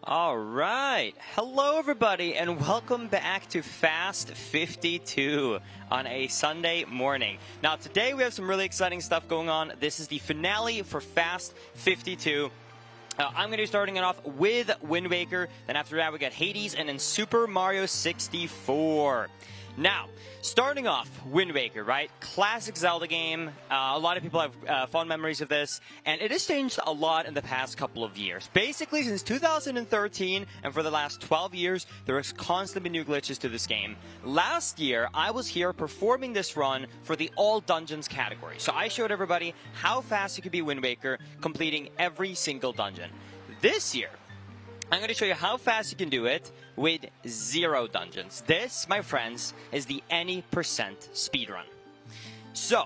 All right. Hello, everybody, and welcome back to Fast 52 on a Sunday morning. Now, today we have some really exciting stuff going on. This is the finale for Fast 52. I'm going to be starting it off with Wind Waker. Then after that, we got Hades and then Super Mario 64. Now, starting off, Wind Waker, right? Classic Zelda game. A lot of people have fond memories of this, and it has changed a lot in the past couple of years. Basically, since 2013, and for the last 12 years, there has constantly been new glitches to this game. Last year, I was here performing this run for the All Dungeons category. So I showed everybody how fast you could be Wind Waker, completing every single dungeon. This year, I'm going to show you how fast you can do it with 0 dungeons. This, my friends, is the any percent speedrun. So,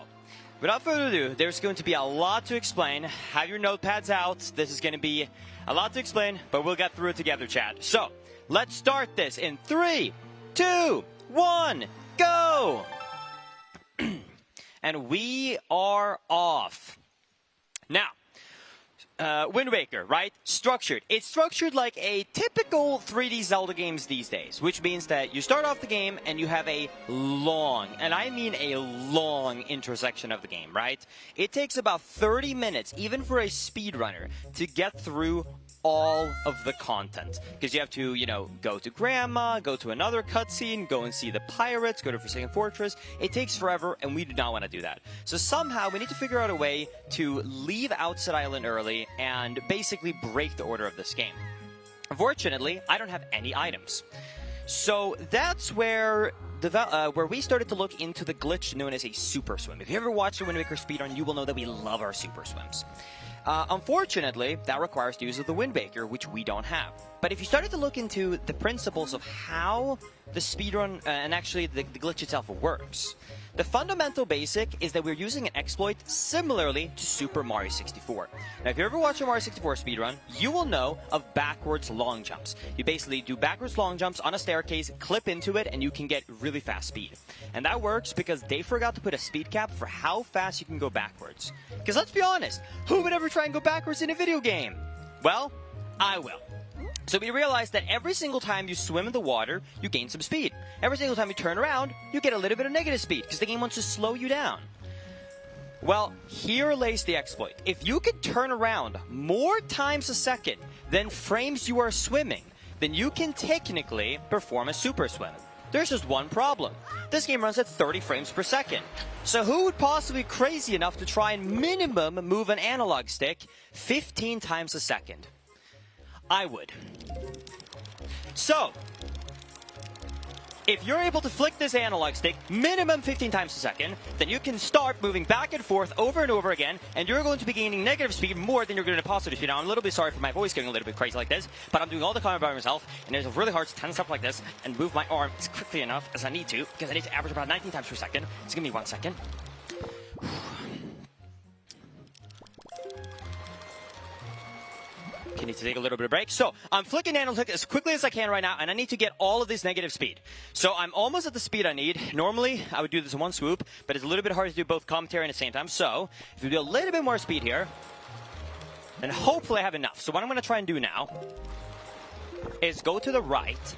without further ado, there's going to be a lot to explain. Have your notepads out. This is going to be a lot to explain, but we'll get through it together, chat. So, let's start this in 3, 2, 1, go! And we are off. Now, Wind Waker, right? Structured. It's structured like a typical 3D Zelda games these days, which means that you start off the game and you have a long, and I mean a long intersection of the game, right? It takes about 30 minutes, even for a speedrunner, to get through all of the content. Because you have to, go to Grandma, go to another cutscene, go and see the pirates, go to Forsaken Fortress. It takes forever, and we do not want to do that. So somehow, we need to figure out a way to leave Outset Island early and basically break the order of this game. Unfortunately, I don't have any items. So that's where we started to look into the glitch known as a super swim. If you ever watched a Wind Waker speedrun, you will know that we love our super swims. Unfortunately, that requires the use of the Wind Waker, which we don't have. But if you started to look into the principles of how the speedrun and actually the glitch itself works, the fundamental basic is that we're using an exploit similarly to Super Mario 64. Now, if you ever watch a Mario 64 speedrun, you will know of backwards long jumps. You basically do backwards long jumps on a staircase, clip into it, and you can get really fast speed. And that works because they forgot to put a speed cap for how fast you can go backwards. Because let's be honest, who would ever try and go backwards in a video game? Well, I will. So we realized that every single time you swim in the water, you gain some speed. Every single time you turn around, you get a little bit of negative speed, because the game wants to slow you down. Well, here lays the exploit. If you can turn around more times a second than frames you are swimming, then you can technically perform a super swim. There's just one problem. This game runs at 30 frames per second. So who would possibly be crazy enough to try and minimum move an analog stick 15 times a second? I would. So, if you're able to flick this analog stick minimum 15 times a second, then you can start moving back and forth over and over again, and you're going to be gaining negative speed more than you're going to positive speed. Now, I'm a little bit sorry for my voice getting a little bit crazy like this, but I'm doing all the comment by myself, and it's really hard to tense up like this and move my arm as quickly enough as I need to, because I need to average about 19 times per second. It's going to be 1 second. I need to take a little bit of break. So I'm flicking analog as quickly as I can right now, and I need to get all of this negative speed. So I'm almost at the speed I need. Normally, I would do this in one swoop, but it's a little bit hard to do both commentary at the same time. So if we do a little bit more speed here, then hopefully I have enough. So what I'm going to try and do now is go to the right.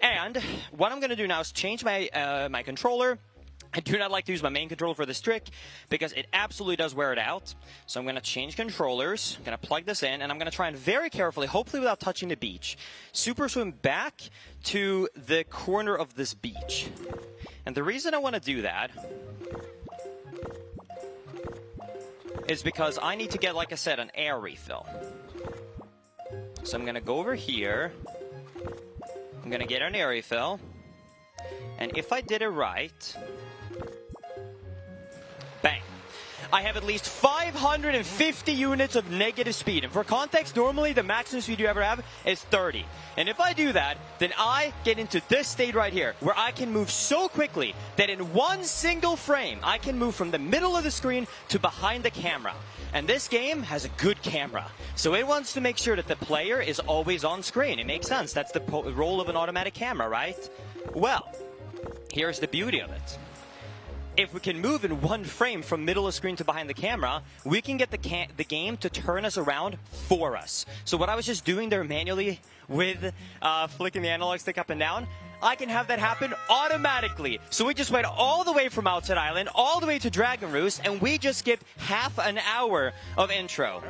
And what I'm going to do now is change my, my controller. I do not like to use my main controller for this trick because it absolutely does wear it out. So I'm going to change controllers, I'm going to plug this in, and I'm going to try and very carefully, hopefully without touching the beach, super swim back to the corner of this beach. And the reason I want to do that is because I need to get, like I said, an air refill. So I'm going to go over here. I'm going to get an air refill. And if I did it right, bang. I have at least 550 units of negative speed. And for context, normally the maximum speed you ever have is 30. And if I do that, then I get into this state right here, where I can move so quickly that in one single frame, I can move from the middle of the screen to behind the camera. And this game has a good camera. So it wants to make sure that the player is always on screen. It makes sense. That's the role of an automatic camera, right? Well, here's the beauty of it. if we can move in one frame from middle of screen to behind the camera, we can get the game to turn us around for us. So what I was just doing there manually with flicking the analog stick up and down, I can have that happen automatically. So we just went all the way from Outside Island, all the way to Dragon Roost, and we just skipped half an hour of intro.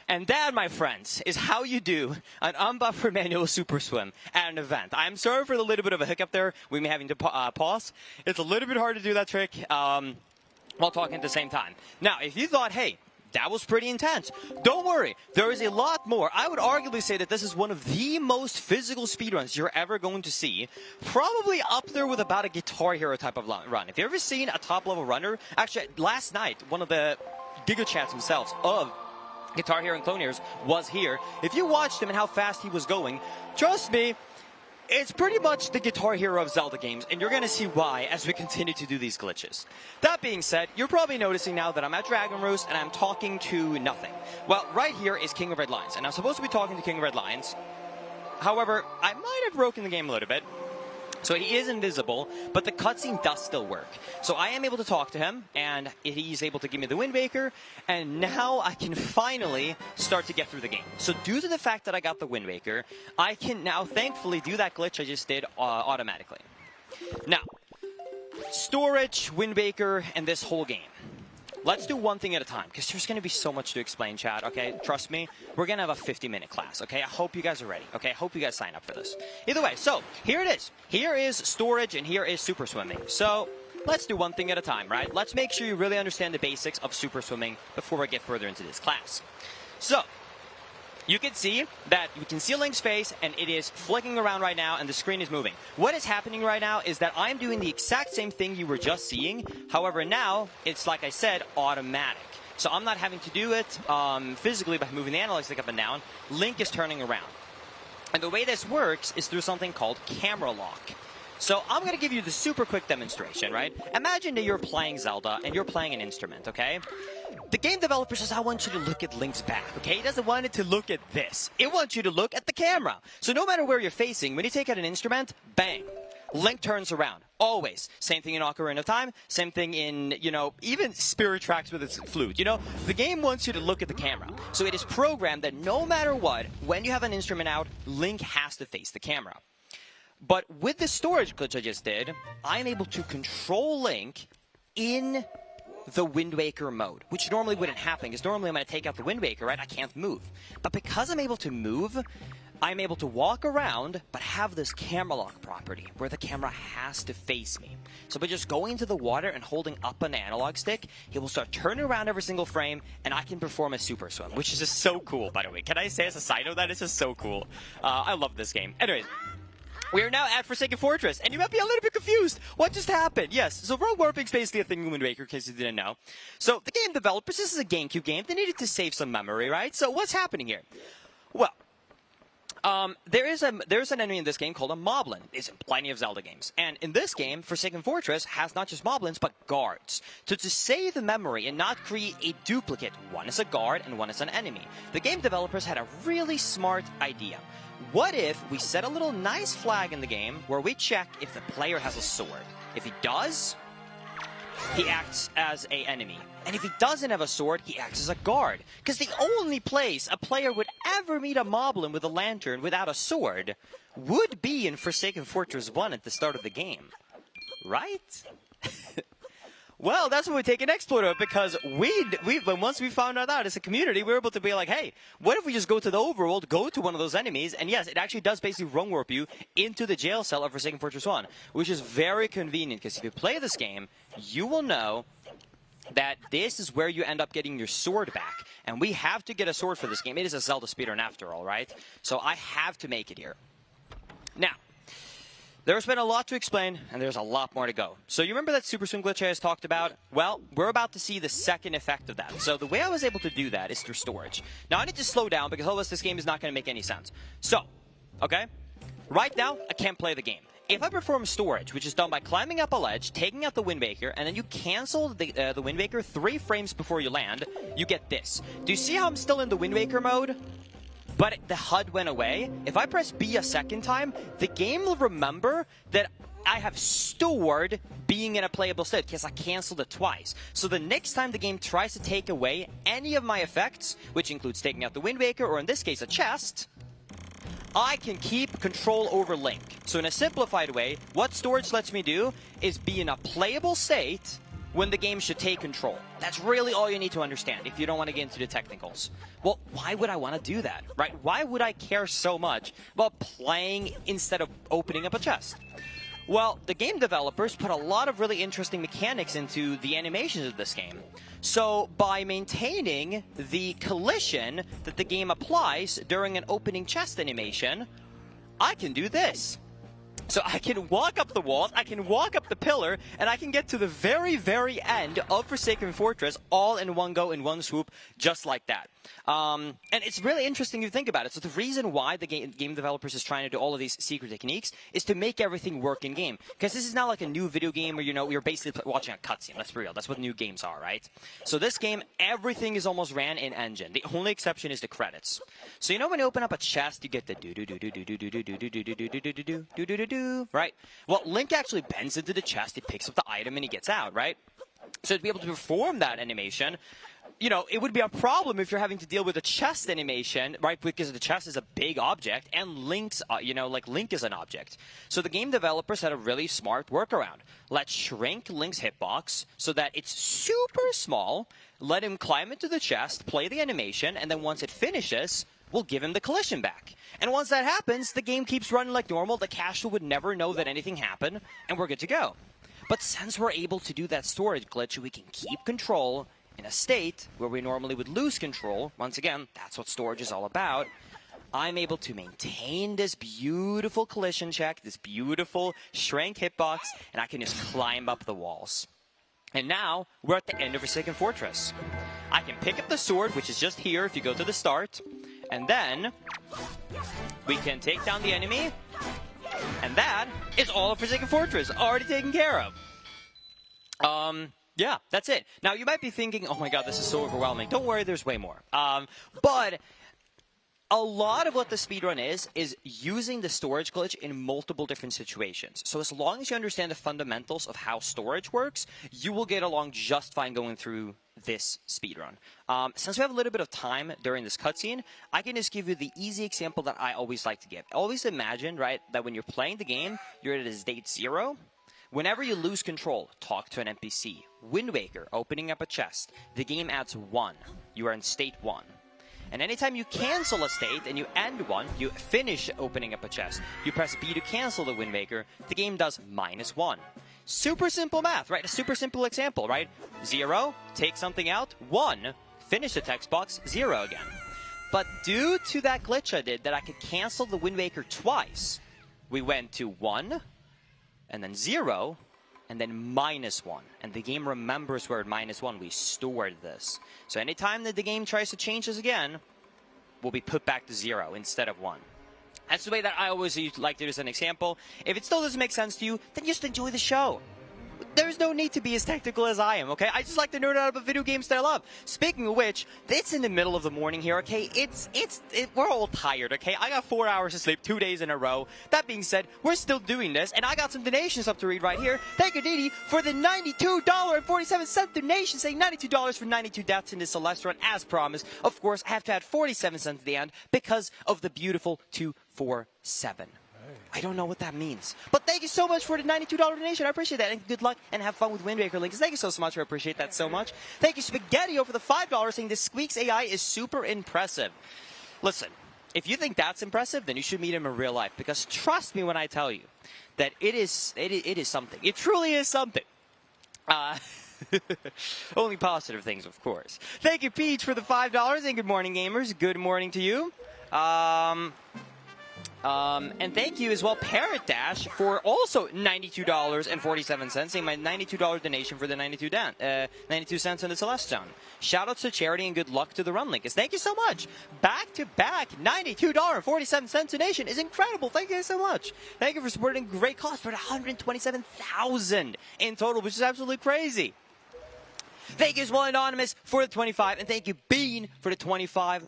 And that, my friends, is how you do an unbuffered manual super swim at an event. I'm sorry for the little bit of a hiccup there. We may having to pause. It's a little bit hard to do that trick while talking at the same time. Now, if you thought, hey, that was pretty intense, don't worry. There is a lot more. I would arguably say that this is one of the most physical speedruns you're ever going to see. Probably up there with about a Guitar Hero type of run. If you've ever seen a top-level runner, actually, last night, one of the Giga Chats themselves of Guitar Hero and Clone Heroes was here. If you watched him and how fast he was going, trust me, it's pretty much the Guitar Hero of Zelda games, and you're going to see why as we continue to do these glitches. That being said, you're probably noticing now that I'm at Dragon Roost and I'm talking to nothing. Well, right here is King of Red Lions, and I'm supposed to be talking to King of Red Lions. However, I might have broken the game a little bit. So he is invisible, but the cutscene does still work. So I am able to talk to him, and he's able to give me the Wind Waker, and now I can finally start to get through the game. So due to the fact that I got the Wind Waker, I can now thankfully do that glitch I just did automatically. Now, storage, Wind Waker, and this whole game. Let's do one thing at a time, because there's going to be so much to explain, chat, okay? Trust me, we're going to have a 50-minute class, okay? I hope you guys are ready, okay? I hope you guys sign up for this. Either way, so here it is. Here is storage, and here is super swimming. So let's do one thing at a time, right? Let's make sure you really understand the basics of super swimming before we get further into this class. So you can see that we can see Link's face, and it is flicking around right now, and the screen is moving. What is happening right now is that I'm doing the exact same thing you were just seeing. However, now, it's like I said, automatic. So I'm not having to do it physically by moving the analog stick up and down. Link is turning around. And the way this works is through something called camera lock. So I'm going to give you the super quick demonstration, right? Imagine that you're playing Zelda and you're playing an instrument, okay? The game developer says, I want you to look at Link's back, okay? He doesn't want it to look at this. It wants you to look at the camera. So no matter where you're facing, when you take out an instrument, bang, Link turns around. Always. Same thing in Ocarina of Time. Same thing in, you know, even Spirit Tracks with its flute. You know, the game wants you to look at the camera. So it is programmed that no matter what, when you have an instrument out, Link has to face the camera. But with the storage glitch I just did, I'm able to control Link in the Wind Waker mode, which normally wouldn't happen, because normally I'm going to take out the Wind Waker, right? I can't move. But because I'm able to move, I'm able to walk around, but have this camera lock property, where the camera has to face me. So by just going into the water and holding up an analog stick, he will start turning around every single frame, and I can perform a super swim, which is just so cool, by the way. Can I say as a side note that it's just so cool? I love this game. Anyways. We are now at Forsaken Fortress, and you might be a little bit confused. What just happened? Yes, so road warping is basically a thing in Wind Waker, in case you didn't know. So the game developers, this is a GameCube game, they needed to save some memory, right? So what's happening here? Well, there's an enemy in this game called a Moblin. It's in plenty of Zelda games. And in this game, Forsaken Fortress has not just Moblins, but guards. So to save the memory and not create a duplicate, one is a guard and one is an enemy, the game developers had a really smart idea. What if we set a little nice flag in the game where we check if the player has a sword? If he does, he acts as an enemy. And if he doesn't have a sword, he acts as a guard. Because the only place a player would ever meet a Moblin with a lantern without a sword would be in Forsaken Fortress 1 at the start of the game. Right? Well, that's when we take an exploit of it, because once we found out as a community, we were able to be like, hey, what if we just go to the overworld, go to one of those enemies, and yes, it actually does basically run warp you into the jail cell of Forsaken Fortress 1, which is very convenient, because if you play this game, you will know that this is where you end up getting your sword back. And we have to get a sword for this game. It is a Zelda speedrun after all, right? So I have to make it here. Now, there's been a lot to explain, and there's a lot more to go. So you remember that super swim glitch I just talked about? Well, we're about to see the second effect of that. So the way I was able to do that is through storage. Now, I need to slow down, because otherwise this game is not going to make any sense. So, okay, right now, I can't play the game. If I perform storage, which is done by climbing up a ledge, taking out the Wind Waker, and then you cancel the Wind Waker 3 frames before you land, you get this. Do you see how I'm still in the Wind Waker mode? But the HUD went away. If I press B a second time, the game will remember that I have stored being in a playable state because I canceled it twice. So the next time the game tries to take away any of my effects, which includes taking out the Wind Waker, or in this case a chest, I can keep control over Link. So in a simplified way, what storage lets me do is be in a playable state when the game should take control. That's really all you need to understand if you don't want to get into the technicals. Well, why would I want to do that, right? Why would I care so much about playing instead of opening up a chest? Well, the game developers put a lot of really interesting mechanics into the animations of this game. So by maintaining the collision that the game applies during an opening chest animation, I can do this. So I can walk up the walls, I can walk up the pillar, and I can get to the very, very end of Forsaken Fortress all in one go, in one swoop, just like that. And it's really interesting if you think about it. So the reason why the game developers is trying to do all of these secret techniques is to make everything work in game. Because this is not like a new video game where, you know, you're basically watching a cutscene. Let's be real. That's what new games are, right? So this game, everything is almost ran in engine. The only exception is the credits. So you know when you open up a chest, you get the do-do-do-do-do-do-do-do-do-do-do-do-do-do-do-do, right? Well, Link actually bends into the chest, he picks up the item, and he gets out, right? So to be able to perform that animation, you know, it would be a problem if you're having to deal with a chest animation, right? Because the chest is a big object, and Link's, you know, like Link is an object. So the game developers had a really smart workaround. Let's shrink Link's hitbox so that it's super small. Let him climb into the chest, play the animation, and then once it finishes, we'll give him the collision back. And once that happens, the game keeps running like normal. The casual would never know that anything happened, and we're good to go. But since we're able to do that storage glitch, we can keep control in a state where we normally would lose control. Once again, that's what storage is all about. I'm able to maintain this beautiful collision check, this beautiful shrink hitbox, and I can just climb up the walls. And now, we're at the end of Forsaken Fortress. I can pick up the sword, which is just here if you go to the start, and then we can take down the enemy, and that is all of Forsaken Fortress, already taken care of. Yeah, that's it. Now, you might be thinking, oh my god, this is so overwhelming. Don't worry, there's way more. But a lot of what the speedrun is using the storage glitch in multiple different situations. So as long as you understand the fundamentals of how storage works, you will get along just fine going through this speedrun. Since we have a little bit of time during this cutscene, I can just give you the easy example that I always like to give. Always imagine, right, that when you're playing the game, you're at a state 0. Whenever you lose control, talk to an NPC. Wind Waker, opening up a chest. The game adds 1. You are in state 1. And anytime you cancel a state and you end one, you finish opening up a chest. You press B to cancel the Wind Waker. The game does -1. Super simple math, right? A super simple example, right? 0, take something out. 1, finish the text box. 0 again. But due to that glitch I did that I could cancel the Wind Waker twice, we went to 1, and then 0, and then -1. And the game remembers we're at -1. We stored this. So anytime that the game tries to change this again, we'll be put back to 0 instead of 1. That's the way that I always like to do as an example. If it still doesn't make sense to you, then just enjoy the show. There's no need to be as technical as I am, okay? I just like to nerd out about video games that I love. Speaking of which, it's in the middle of the morning here, okay? We're all tired, okay? I got 4 hours of sleep 2 days in a row. That being said, we're still doing this, and I got some donations up to read right here. Thank you, Didi, for the $92.47 donation, saying $92 for 92 deaths in this Celeste run, as promised. Of course, I have to add 47 cents at the end because of the beautiful 247. I don't know what that means. But thank you so much for the $92 donation. I appreciate that. And good luck and have fun with Wind Waker, Linkus. Thank you so much. I appreciate that so much. Thank you, Spaghetti, for the $5 saying this Squeaks AI is super impressive. Listen, if you think that's impressive, then you should meet him in real life. Because trust me when I tell you that it is something. It truly is something. Only positive things, of course. Thank you, Peach, for the $5. And good morning, gamers. Good morning to you. And thank you as well, Parrot Dash, for also $92.47, saying my $92 donation for the 92 cents in the Celeste Zone. Shoutouts to charity and good luck to the run, Linkus. Thank you so much. Back-to-back $92.47 donation is incredible. Thank you so much. Thank you for supporting a great cause for $127,000 in total, which is absolutely crazy. Thank you as well, Anonymous, for the 25, and thank you, Bean, for the 25.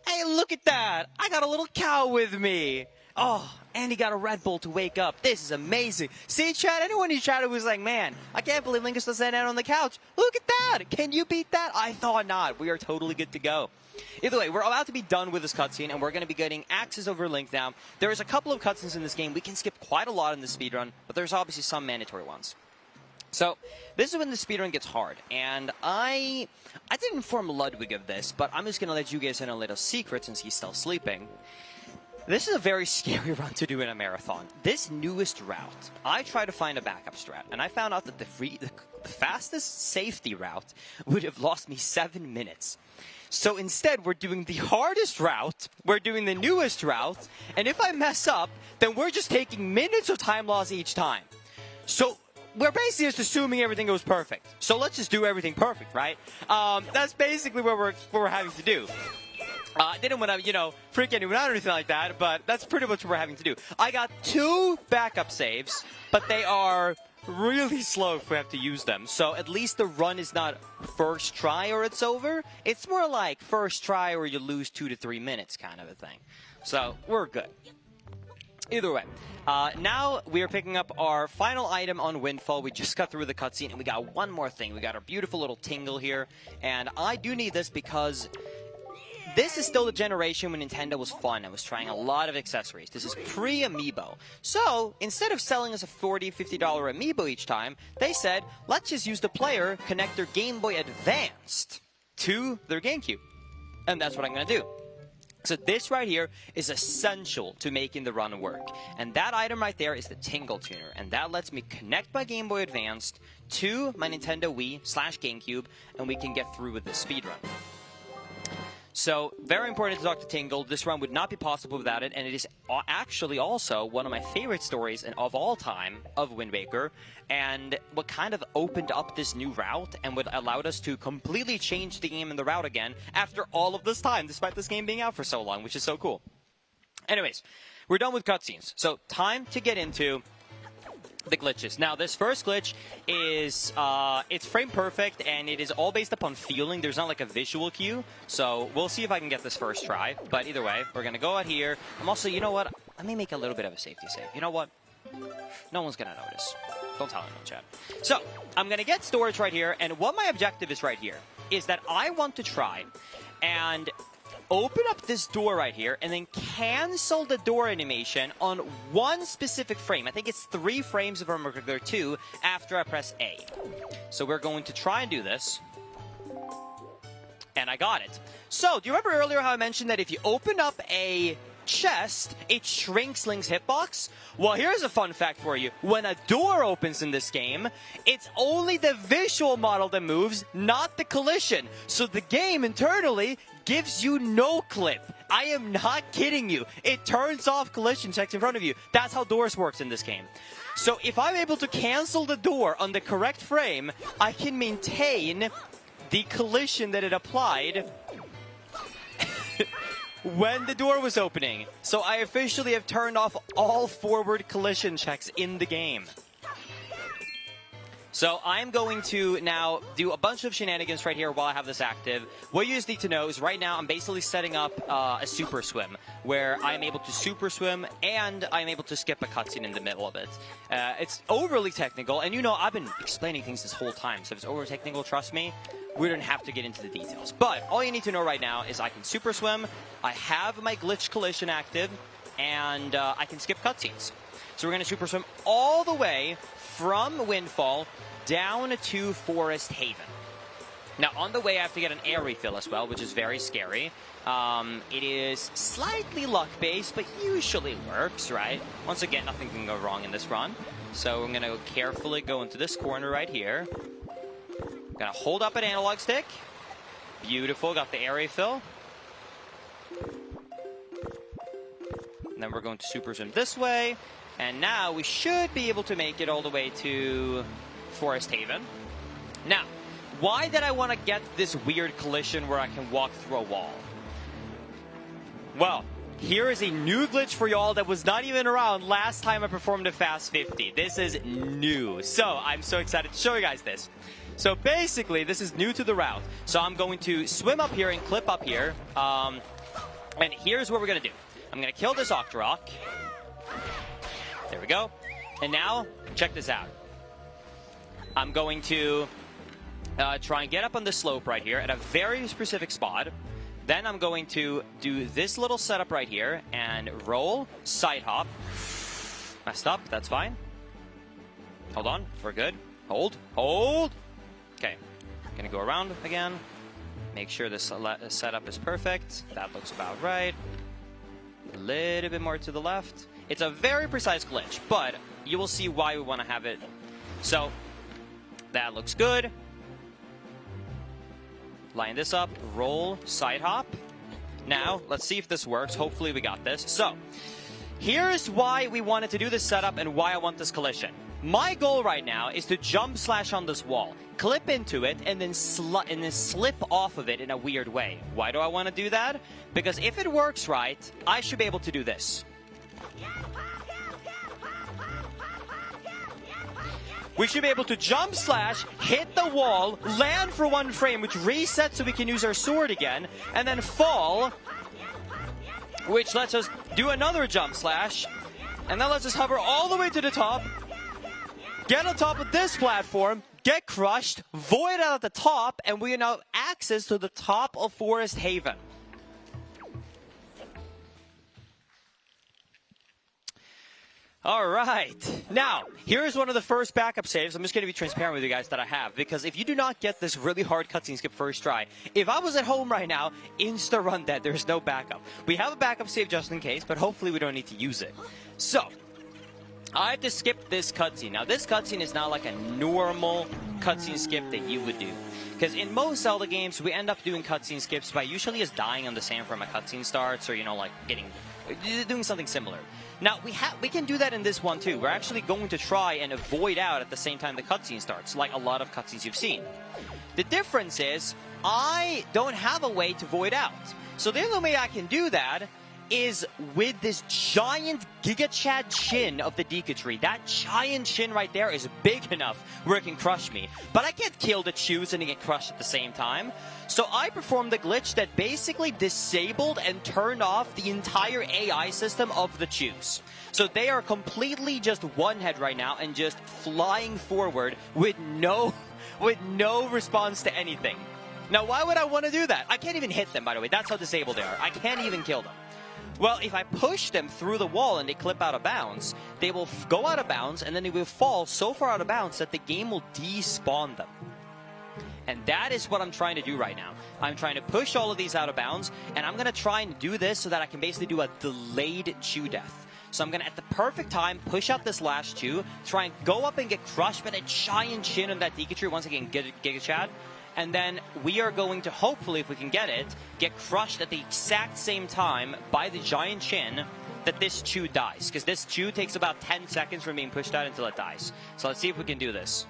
Hey, look at that. I got a little cow with me. Oh, and he got a Red Bull to wake up. This is amazing. See, chat, anyone in chat was like, man, I can't believe Linkus doesn't down on the couch. Look at that. Can you beat that? I thought not. We are totally good to go. Either way, we're about to be done with this cutscene, and we're going to be getting axes over Link now. There's a couple of cutscenes in this game. We can skip quite a lot in the speedrun, but there's obviously some mandatory ones. So, this is when the speedrun gets hard, and I didn't inform Ludwig of this, but I'm just going to let you guys in a little secret since he's still sleeping. This is a very scary run to do in a marathon. This newest route, I tried to find a backup strat, and I found out that the fastest safety route would have lost me 7 minutes. So instead, we're doing the hardest route, we're doing the newest route, and if I mess up, then we're just taking minutes of time loss each time. So we're basically just assuming everything goes perfect. So let's just do everything perfect, right? That's basically what we're having to do. I didn't want to, freak anyone out or anything like that, but that's pretty much what we're having to do. I got 2 backup saves, but they are really slow if we have to use them. So at least the run is not first try or it's over. It's more like first try or you lose 2 to 3 minutes kind of a thing. So we're good. Either way, now we are picking up our final item on Windfall. We just got through the cutscene and we got one more thing. We got our beautiful little tingle here. And I do need this because this is still the generation when Nintendo was fun and was trying a lot of accessories. This is pre-Amiibo. So, instead of selling us a $40, $50 Amiibo each time, they said, let's just use the player, connect their Game Boy Advanced to their GameCube. And that's what I'm going to do. So this right here is essential to making the run work. And that item right there is the Tingle Tuner. And that lets me connect my Game Boy Advanced to my Nintendo Wii/GameCube, and we can get through with this speedrun. So, very important to talk to Tingle. This run would not be possible without it, and it is actually also one of my favorite stories of all time of Wind Waker, and what kind of opened up this new route and what allowed us to completely change the game and the route again after all of this time, despite this game being out for so long, which is so cool. Anyways, we're done with cutscenes, so time to get into the glitches. Now, this first glitch is, it's frame perfect, and it is all based upon feeling. There's not like a visual cue, so we'll see if I can get this first try. But either way, we're going to go out here. I'm also, you know what? Let me make a little bit of a safety save. You know what? No one's going to notice. Don't tell anyone, chat. So, I'm going to get storage right here, and what my objective is right here is that I want to try and open up this door right here and then cancel the door animation on one specific frame. I think it's 3 frames if I'm regular 2 after I press A. So we're going to try and do this. And I got it. So, do you remember earlier how I mentioned that if you open up a chest, it shrinks Link's hitbox? Well, here's a fun fact for you. When a door opens in this game, it's only the visual model that moves, not the collision. So the game internally gives you no clip. I am not kidding you. It turns off collision checks in front of you. That's how doors works in this game. So if I'm able to cancel the door on the correct frame, I can maintain the collision that it applied when the door was opening. So I officially have turned off all forward collision checks in the game. So I'm going to now do a bunch of shenanigans right here while I have this active. What you just need to know is right now I'm basically setting up a super swim where I'm able to super swim and I'm able to skip a cutscene in the middle of it. It's overly technical, and I've been explaining things this whole time, so if it's over technical, trust me, we don't have to get into the details. But all you need to know right now is I can super swim, I have my glitch collision active, and I can skip cutscenes. So we're going to super swim all the way from Windfall down to Forest Haven. Now, on the way, I have to get an air refill as well, which is very scary. It is slightly luck-based, but usually works, right? Once again, nothing can go wrong in this run. So I'm going to carefully go into this corner right here. Going to hold up an analog stick. Beautiful, got the air refill. And then we're going to super zoom this way. And now we should be able to make it all the way to Forest Haven. Now, why did I want to get this weird collision where I can walk through a wall? Well, here is a new glitch for y'all that was not even around last time I performed a Fast 50. This is new. So, I'm so excited to show you guys this. So basically, this is new to the route. So I'm going to swim up here and clip up here. And here's what we're going to do. I'm going to kill this Octorok. There we go. And now, check this out. I'm going to try and get up on the slope right here at a very specific spot. Then I'm going to do this little setup right here and roll, side hop. Messed up, that's fine. Hold on, we're good. Hold, hold. Okay, gonna go around again. Make sure this setup is perfect. That looks about right. A little bit more to the left. It's a very precise glitch, but you will see why we want to have it. So, that looks good. Line this up, roll, side hop. Now, let's see if this works. Hopefully we got this. So, here's why we wanted to do this setup and why I want this collision. My goal right now is to jump slash on this wall, clip into it, and then slip off of it in a weird way. Why do I want to do that? Because if it works right, I should be able to do this. We should be able to jump slash, hit the wall, land for 1 frame, which resets so we can use our sword again, and then fall, which lets us do another jump slash, and then lets us hover all the way to the top, get on top of this platform, get crushed, void out at the top, and we now have access to the top of Forest Haven. All right. Now, here's one of the first backup saves. I'm just going to be transparent with you guys that I have, because if you do not get this really hard cutscene skip first try, if I was at home right now, insta-run dead. There's no backup. We have a backup save just in case, but hopefully we don't need to use it. So, I have to skip this cutscene. Now, this cutscene is not like a normal cutscene skip that you would do. Because in most Zelda games, we end up doing cutscene skips by usually just dying on the sand from a cutscene starts, or, you know, like doing something similar. Now, we can do that in this one too. We're actually going to try and avoid out at the same time the cutscene starts, like a lot of cutscenes you've seen. The difference is, I don't have a way to void out. So the only way I can do that is with this giant Giga Chad chin of the Deku Tree. That giant chin right there is big enough where it can crush me. But I can't kill the Chews and get crushed at the same time. So I performed the glitch that basically disabled and turned off the entire AI system of the Chews. So they are completely just one head right now and just flying forward with no response to anything. Now, why would I want to do that? I can't even hit them, by the way. That's how disabled they are. I can't even kill them. Well, if I push them through the wall and they clip out of bounds, they will go out of bounds, and then they will fall so far out of bounds that the game will despawn them. And that is what I'm trying to do right now. I'm trying to push all of these out of bounds, and I'm going to try and do this so that I can basically do a delayed Chew death. So I'm going to, at the perfect time, push out this last Chew, try and go up and get crushed by that giant chin on that Deku Tree once again, Giga Chad. And then we are going to, hopefully, if we can get it, get crushed at the exact same time by the giant chin that this Chew dies. Because this Chew takes about 10 seconds from being pushed out until it dies. So let's see if we can do this.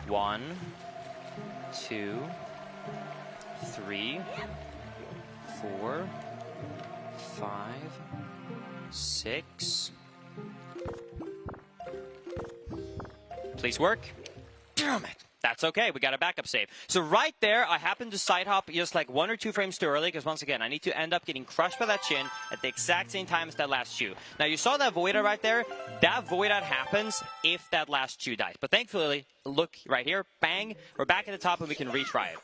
1, 2, 3, 4, 5, 6... Please work. Damn it. That's okay. We got a backup save. So right there, I happened to side hop just like 1 or 2 frames too early, because once again, I need to end up getting crushed by that chin at the exact same time as that last Chew. Now, you saw that void out right there. That void out happens if that last Chew dies. But thankfully, look right here. Bang. We're back at the top and we can retry it.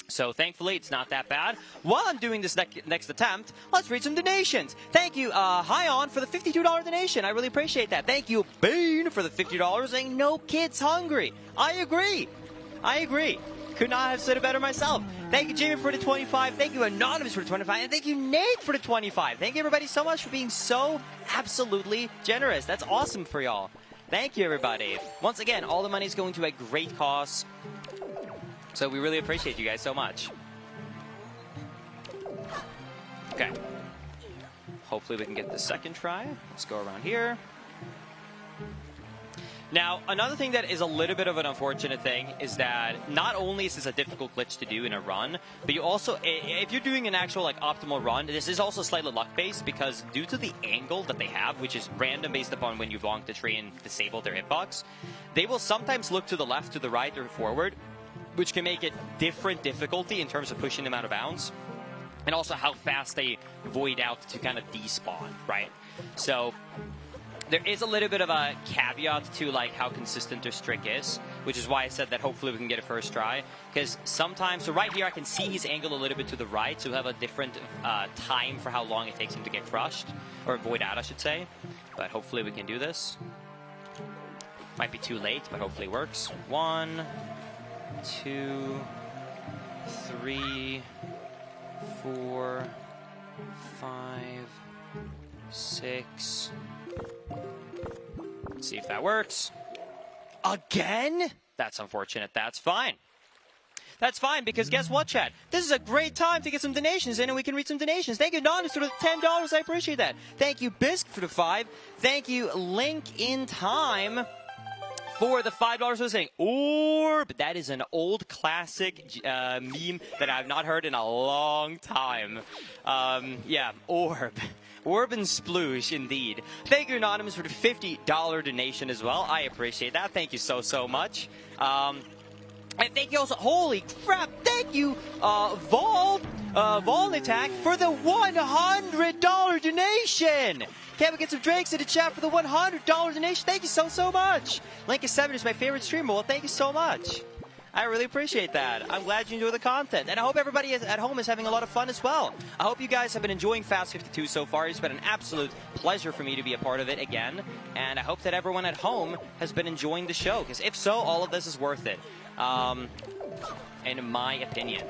So thankfully, it's not that bad. While I'm doing this next attempt, let's read some donations. Thank you, Hyon, for the $52 donation. I really appreciate that. Thank you, Bean, for the $50, saying no kids hungry. I agree. I agree. Could not have said it better myself. Thank you, Jamie, for the 25. Thank you, Anonymous, for the 25. And thank you, Nate, for the 25. Thank you, everybody, so much for being so absolutely generous. That's awesome for y'all. Thank you, everybody. Once again, all the money is going to a great cause. So we really appreciate you guys so much. Okay. Hopefully we can get the second try. Let's go around here. Now, another thing that is a little bit of an unfortunate thing is that not only is this a difficult glitch to do in a run, but you also, if you're doing an actual like optimal run, this is also slightly luck-based, because due to the angle that they have, which is random based upon when you bonk the tree and disable their hitbox, they will sometimes look to the left, to the right, or forward, which can make it different difficulty in terms of pushing them out of bounds. and also how fast they void out to kind of despawn, right? So there is a little bit of a caveat to like how consistent their streak is, which is why I said that hopefully we can get a first try. Because sometimes, so right here I can see he's angled a little bit to the right, so we'll have a different time for how long it takes him to get crushed, or void out I should say. But hopefully we can do this. Might be too late, but hopefully it works. 1, 2, 3, 4, 5, 6. Let's see if that works. Again? That's unfortunate. That's fine. That's fine, because guess what, chat? This is a great time to get some donations in, and we can read some donations. Thank you, Anonymous, for the $10. I appreciate that. Thank you, Bisque, for the 5. Thank you, Link in Time, for the $5 for saying orb. That is an old classic meme that I've not heard in a long time. Yeah, orb. Orb and sploosh, indeed. Thank you, Anonymous, for the $50 donation as well. I appreciate that. Thank you so, so much. And thank you also, holy crap, thank you, Vol Attack, for the $100 donation. Can we get some drinks in the chat for the $100 donation? Thank you so, so much. Linkus7 is my favorite streamer. Well, thank you so much. I really appreciate that. I'm glad you enjoy the content. And I hope everybody at home is having a lot of fun as well. I hope you guys have been enjoying Fast 52 so far. It's been an absolute pleasure for me to be a part of it again. And I hope that everyone at home has been enjoying the show. Because if so, all of this is worth it. In my opinion.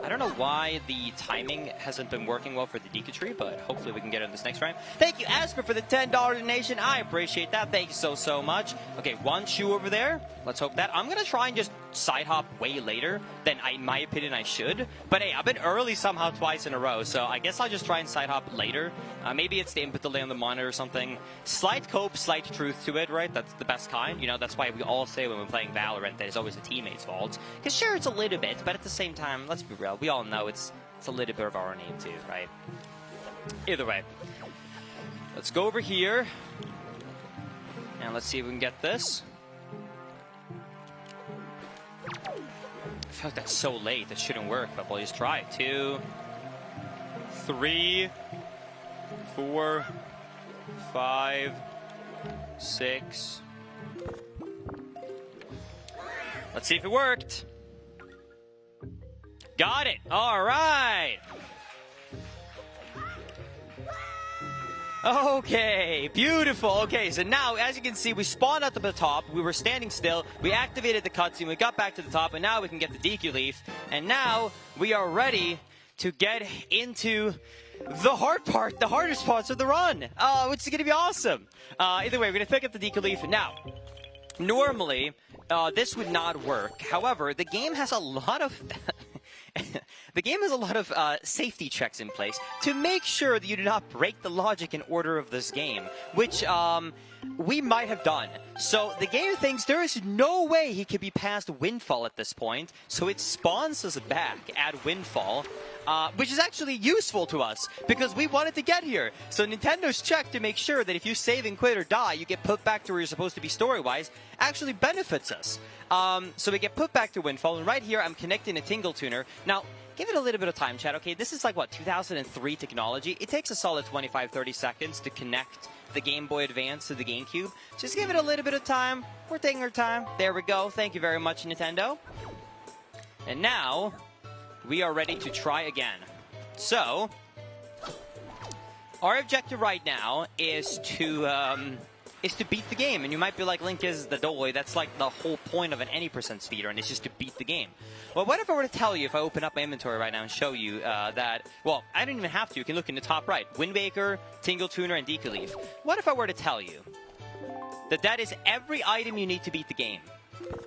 I don't know why the timing hasn't been working well for the Deku Tree, but hopefully we can get it in this next round. Thank you, Asper, for the $10 donation. I appreciate that. Thank you so, so much. Okay, one shoe over there. Let's hope that. I'm going to try and just side hop way later than, in my opinion, I should. But hey, I've been early somehow twice in a row, so I guess I'll just try and side hop later. Maybe it's the input delay on the monitor or something. Slight cope, slight truth to it, right? That's the best kind. You know, that's why we all say when we're playing Valorant that it's always a teammate's fault. Because sure, it's a little bit, but at the same time, let's be real. We all know it's a little bit of our name too, right? Either way. Let's go over here. And let's see if we can get this. I feel like that's so late. That shouldn't work, but we'll just try. 2, 3, 4, 5, 6. Let's see if it worked. Got it. All right. Okay, beautiful. Okay, so now, as you can see, we spawned up at the top. We were standing still. We activated the cutscene. We got back to the top, and now we can get the DQ leaf. And now we are ready to get into the hard part, the hardest parts of the run, which is going to be awesome. Either way, we're going to pick up the DQ leaf. Now, normally, this would not work. However, the game has a lot of... The game has a lot of safety checks in place to make sure that you do not break the logic and order of this game, which we might have done. So the game thinks there is no way he could be past Windfall at this point, so it spawns us back at Windfall, which is actually useful to us because we wanted to get here. So Nintendo's check to make sure that if you save and quit or die, you get put back to where you're supposed to be story-wise actually benefits us. So we get put back to Windfall, and right here I'm connecting a Tingle Tuner. Now, give it a little bit of time, chat, okay? This is like, what, 2003 technology? It takes a solid 25-30 seconds to connect the Game Boy Advance to the GameCube. Just give it a little bit of time. We're taking our time. There we go. Thank you very much, Nintendo. And now, we are ready to try again. So, our objective right now is to beat the game. And you might be like, Link is the doy. That's like the whole point of an any % speedrun, is just to beat the game. Well, what if I were to tell you, if I open up my inventory right now and show you that, well, I don't even have to. You can look in the top right. Wind Waker, Tingle Tuner, and Deku Leaf. What if I were to tell you that that is every item you need to beat the game?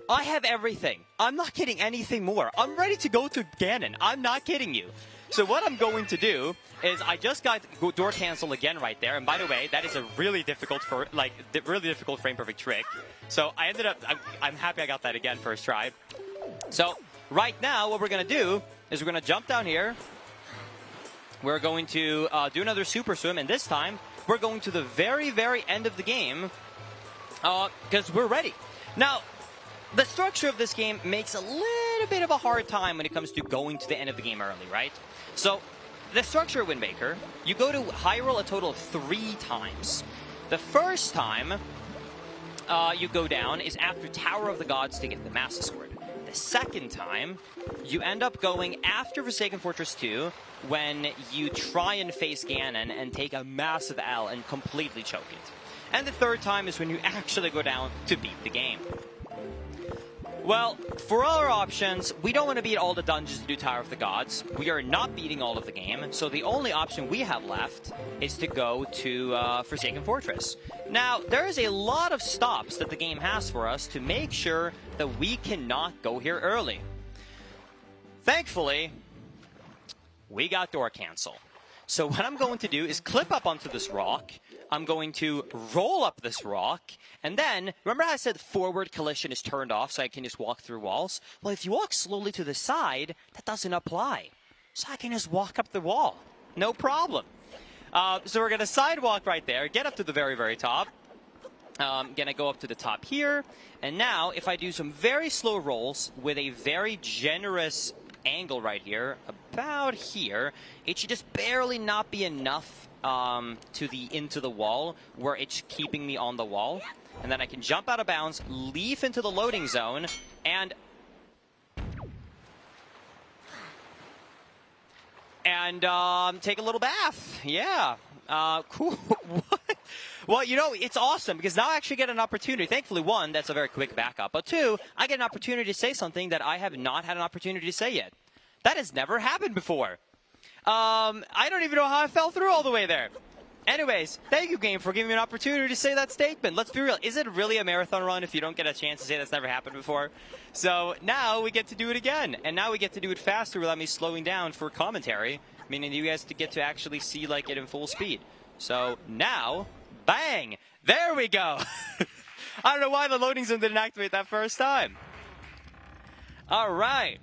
I have everything. I'm not getting anything more. I'm ready to go to Ganon. I'm not kidding you. So what I'm going to do is I just got door cancel again right there. And by the way, that is a really difficult frame perfect trick. So I ended up, I'm happy I got that again first try. So right now, what we're going to do is we're going to jump down here. We're going to do another super swim. And this time, we're going to the very, very end of the game because we're ready. Now, the structure of this game makes a little having a bit of a hard time when it comes to going to the end of the game early, right? So, the structure of Wind Waker, you go to Hyrule a total of 3 times. The first time you go down is after Tower of the Gods to get the Master Sword. The second time, you end up going after Forsaken Fortress 2 when you try and face Ganon and take a massive L and completely choke it. And the third time is when you actually go down to beat the game. Well, for all our options, we don't want to beat all the dungeons to do Tower of the Gods. We are not beating all of the game, so the only option we have left is to go to Forsaken Fortress. Now, there is a lot of stops that the game has for us to make sure that we cannot go here early. Thankfully, we got door cancel. So what I'm going to do is clip up onto this rock. I'm going to roll up this rock, and then, remember how I said forward collision is turned off so I can just walk through walls? Well, if you walk slowly to the side, that doesn't apply. So I can just walk up the wall. No problem. So we're going to sidewalk right there, get up to the very, very top. Going to go up to the top here. And now, if I do some very slow rolls with a very generous angle right here, about here, it should just barely not be enough into the wall where it's keeping me on the wall. And then I can jump out of bounds, leap into the loading zone, and take a little bath. Yeah. Cool. What? Well, you know, it's awesome because now I actually get an opportunity. Thankfully, 1, that's a very quick backup. But 2, I get an opportunity to say something that I have not had an opportunity to say yet. That has never happened before. I don't even know how I fell through all the way there. Anyways, thank you, game, for giving me an opportunity to say that statement. Let's be real. Is it really a marathon run if you don't get a chance to say that's never happened before? So now we get to do it again. And now we get to do it faster without me slowing down for commentary. Meaning you guys get to actually see like it in full speed. So now, bang! There we go! I don't know why the loading zone didn't activate that first time. Alright.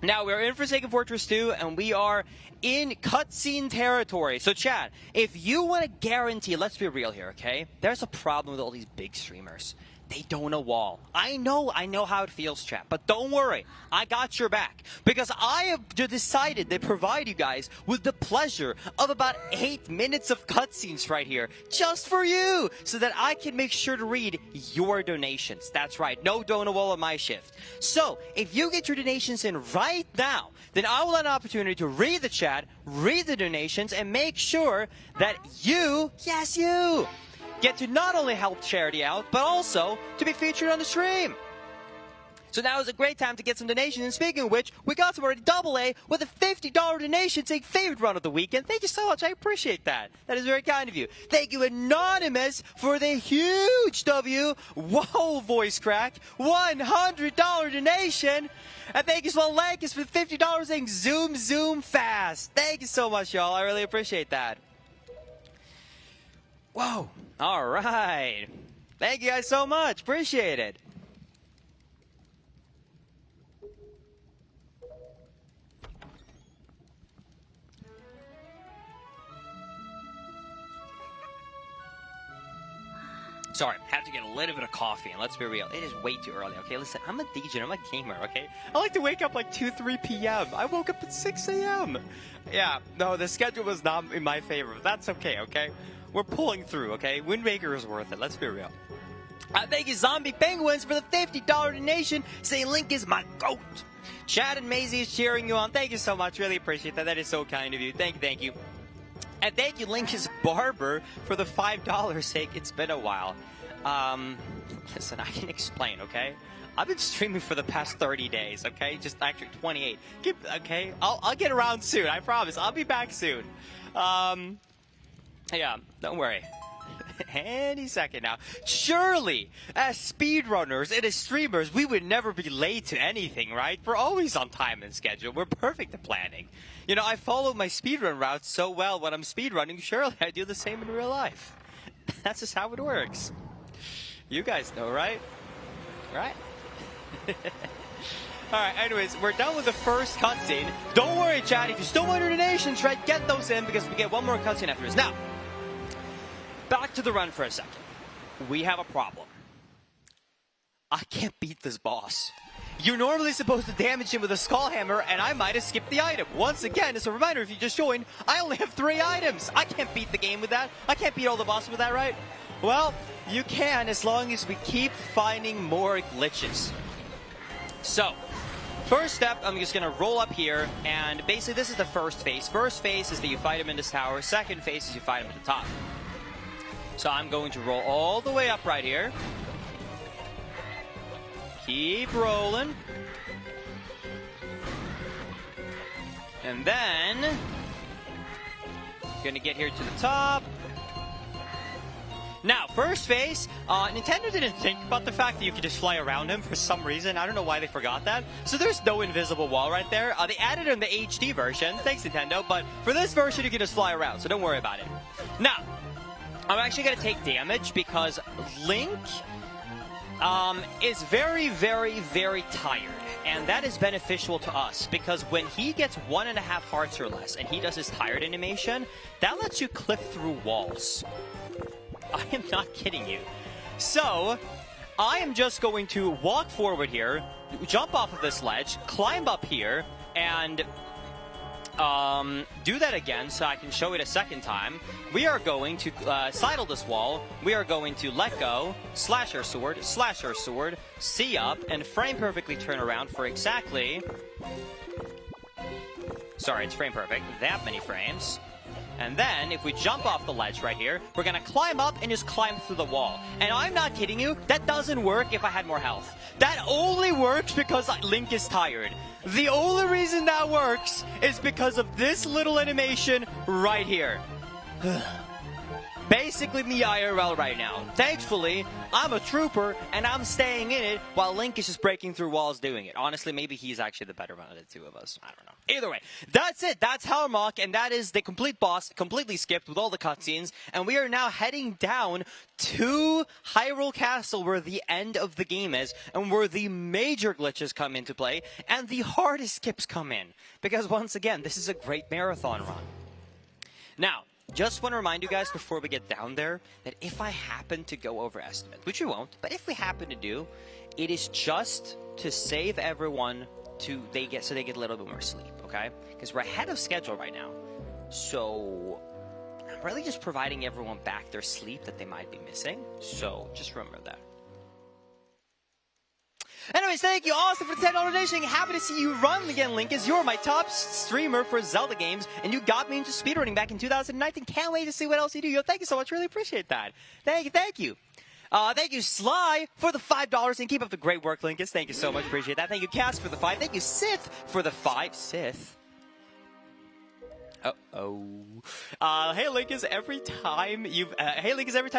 Now, we're in Forsaken Fortress 2, and we are in cutscene territory. So, chat, if you want to guarantee, let's be real here, okay? There's a problem with all these big streamers. They don't know wall. I know how it feels, chat, but don't worry. I got your back. Because I have decided to provide you guys with the pleasure of about 8 minutes of cutscenes right here, just for you, so that I can make sure to read your donations. That's right, no donut wall on my shift. So, if you get your donations in right now, then I will have an opportunity to read the chat, read the donations, and make sure that you, yes you, get to not only help charity out, but also to be featured on the stream. So now is a great time to get some donations. And speaking of which, we got some already AA with a $50 donation saying favorite run of the weekend. Thank you so much. I appreciate that. That is very kind of you. Thank you, Anonymous, for the huge W. Whoa, voice crack. $100 donation. And thank you as well, Linkus, for the $50 saying zoom, zoom fast. Thank you so much, y'all. I really appreciate that. Whoa. All right. Thank you guys so much. Appreciate it. Sorry, had to get a little bit of coffee, and let's be real, it is way too early, okay? Listen, I'm a DJ, I'm a gamer, okay? I like to wake up like 2, 3 p.m. I woke up at 6 a.m. Yeah, no, the schedule was not in my favor, but that's okay, okay? We're pulling through, okay? Wind Waker is worth it, let's be real. Thank you, Zombie Penguins, for the $50 donation, saying Link is my GOAT. Chad and Maisie is cheering you on. Thank you so much, really appreciate that. That is so kind of you. Thank you, thank you. And thank you, Linkus Barber, for the $5 sake. It's been a while. Listen, I can explain, okay? I've been streaming for the past 30 days, okay? Just actually 28. Okay? I'll get around soon, I promise. I'll be back soon. Yeah, don't worry. Any second now. Surely, as speedrunners and as streamers, we would never be late to anything, right? We're always on time and schedule. We're perfect at planning. You know, I follow my speedrun routes so well when I'm speedrunning. Surely I do the same in real life. That's just how it works. You guys know, right? Right? Alright, anyways, we're done with the first cutscene. Don't worry, chat. If you still want your donations, right, get those in because we get one more cutscene after this. Now, back to the run for a second. We have a problem. I can't beat this boss. you're normally supposed to damage him with a skull hammer, and I might have skipped the item. Once again, as a reminder, if you just joined, I only have 3 items. I can't beat the game with that. I can't beat all the bosses with that, right? Well, you can as long as we keep finding more glitches. So, first step, I'm just going to roll up here, and basically this is the first phase. First phase is that you fight him in this tower. Second phase is you fight him at the top. So I'm going to roll all the way up right here. Keep rolling. And then, gonna get here to the top. Now, first phase, Nintendo didn't think about the fact that you could just fly around him for some reason. I don't know why they forgot that. So there's no invisible wall right there. They added it in the HD version, thanks Nintendo, but for this version you can just fly around, so don't worry about it. Now, I'm actually gonna take damage because Link is very, very, very tired. And that is beneficial to us, because when he gets 1.5 hearts or less, and he does his tired animation, that lets you clip through walls. I am not kidding you. So, I am just going to walk forward here, jump off of this ledge, climb up here, and do that again so I can show it a second time. We are going to sidle this wall. We are going to let go, slash our sword, C up, and frame perfectly turn around for exactly... Sorry, it's frame perfect. That many frames. And then, if we jump off the ledge right here, we're gonna climb up and just climb through the wall. And I'm not kidding you, that doesn't work if I had more health. That only works because Link is tired. The only reason that works is because of this little animation right here. Basically me IRL right now. Thankfully, I'm a trooper, and I'm staying in it while Link is just breaking through walls doing it. Honestly, maybe he's actually the better one of the two of us. I don't know. Either way, that's it. That's Helmok, and that is the complete boss, completely skipped with all the cutscenes. And we are now heading down to Hyrule Castle, where the end of the game is, and where the major glitches come into play, and the hardest skips come in. Because once again, this is a great marathon run. Now, just want to remind you guys before we get down there that if I happen to go over estimate, which we won't, but if we happen to do, it is just to save everyone so they get a little bit more sleep, okay? Because we're ahead of schedule right now. So I'm really just providing everyone back their sleep that they might be missing. So just remember that. Anyways, thank you, Austin, for the $10 donation. Happy to see you run again, Linkus. You're my top streamer for Zelda games, and you got me into speedrunning back in 2019. Can't wait to see what else you do. Yo, thank you so much. Really appreciate that. Thank you, thank you. Thank you, Sly, for the $5, and keep up the great work, Linkus. Thank you so much. Appreciate that. Thank you, Cass, for the 5. Thank you, Sith, for the 5. Sith. Hey Linkus, every time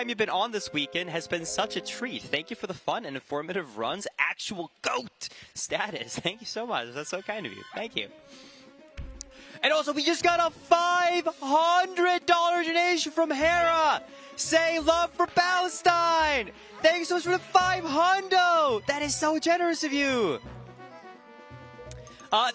you've been on this weekend has been such a treat. Thank you for the fun and informative runs. Actual GOAT status. Thank you so much. That's so kind of you. Thank you. And also, we just got a $500 donation from Hera. Say love for Palestine. Thank you so much for the $500. That is so generous of you.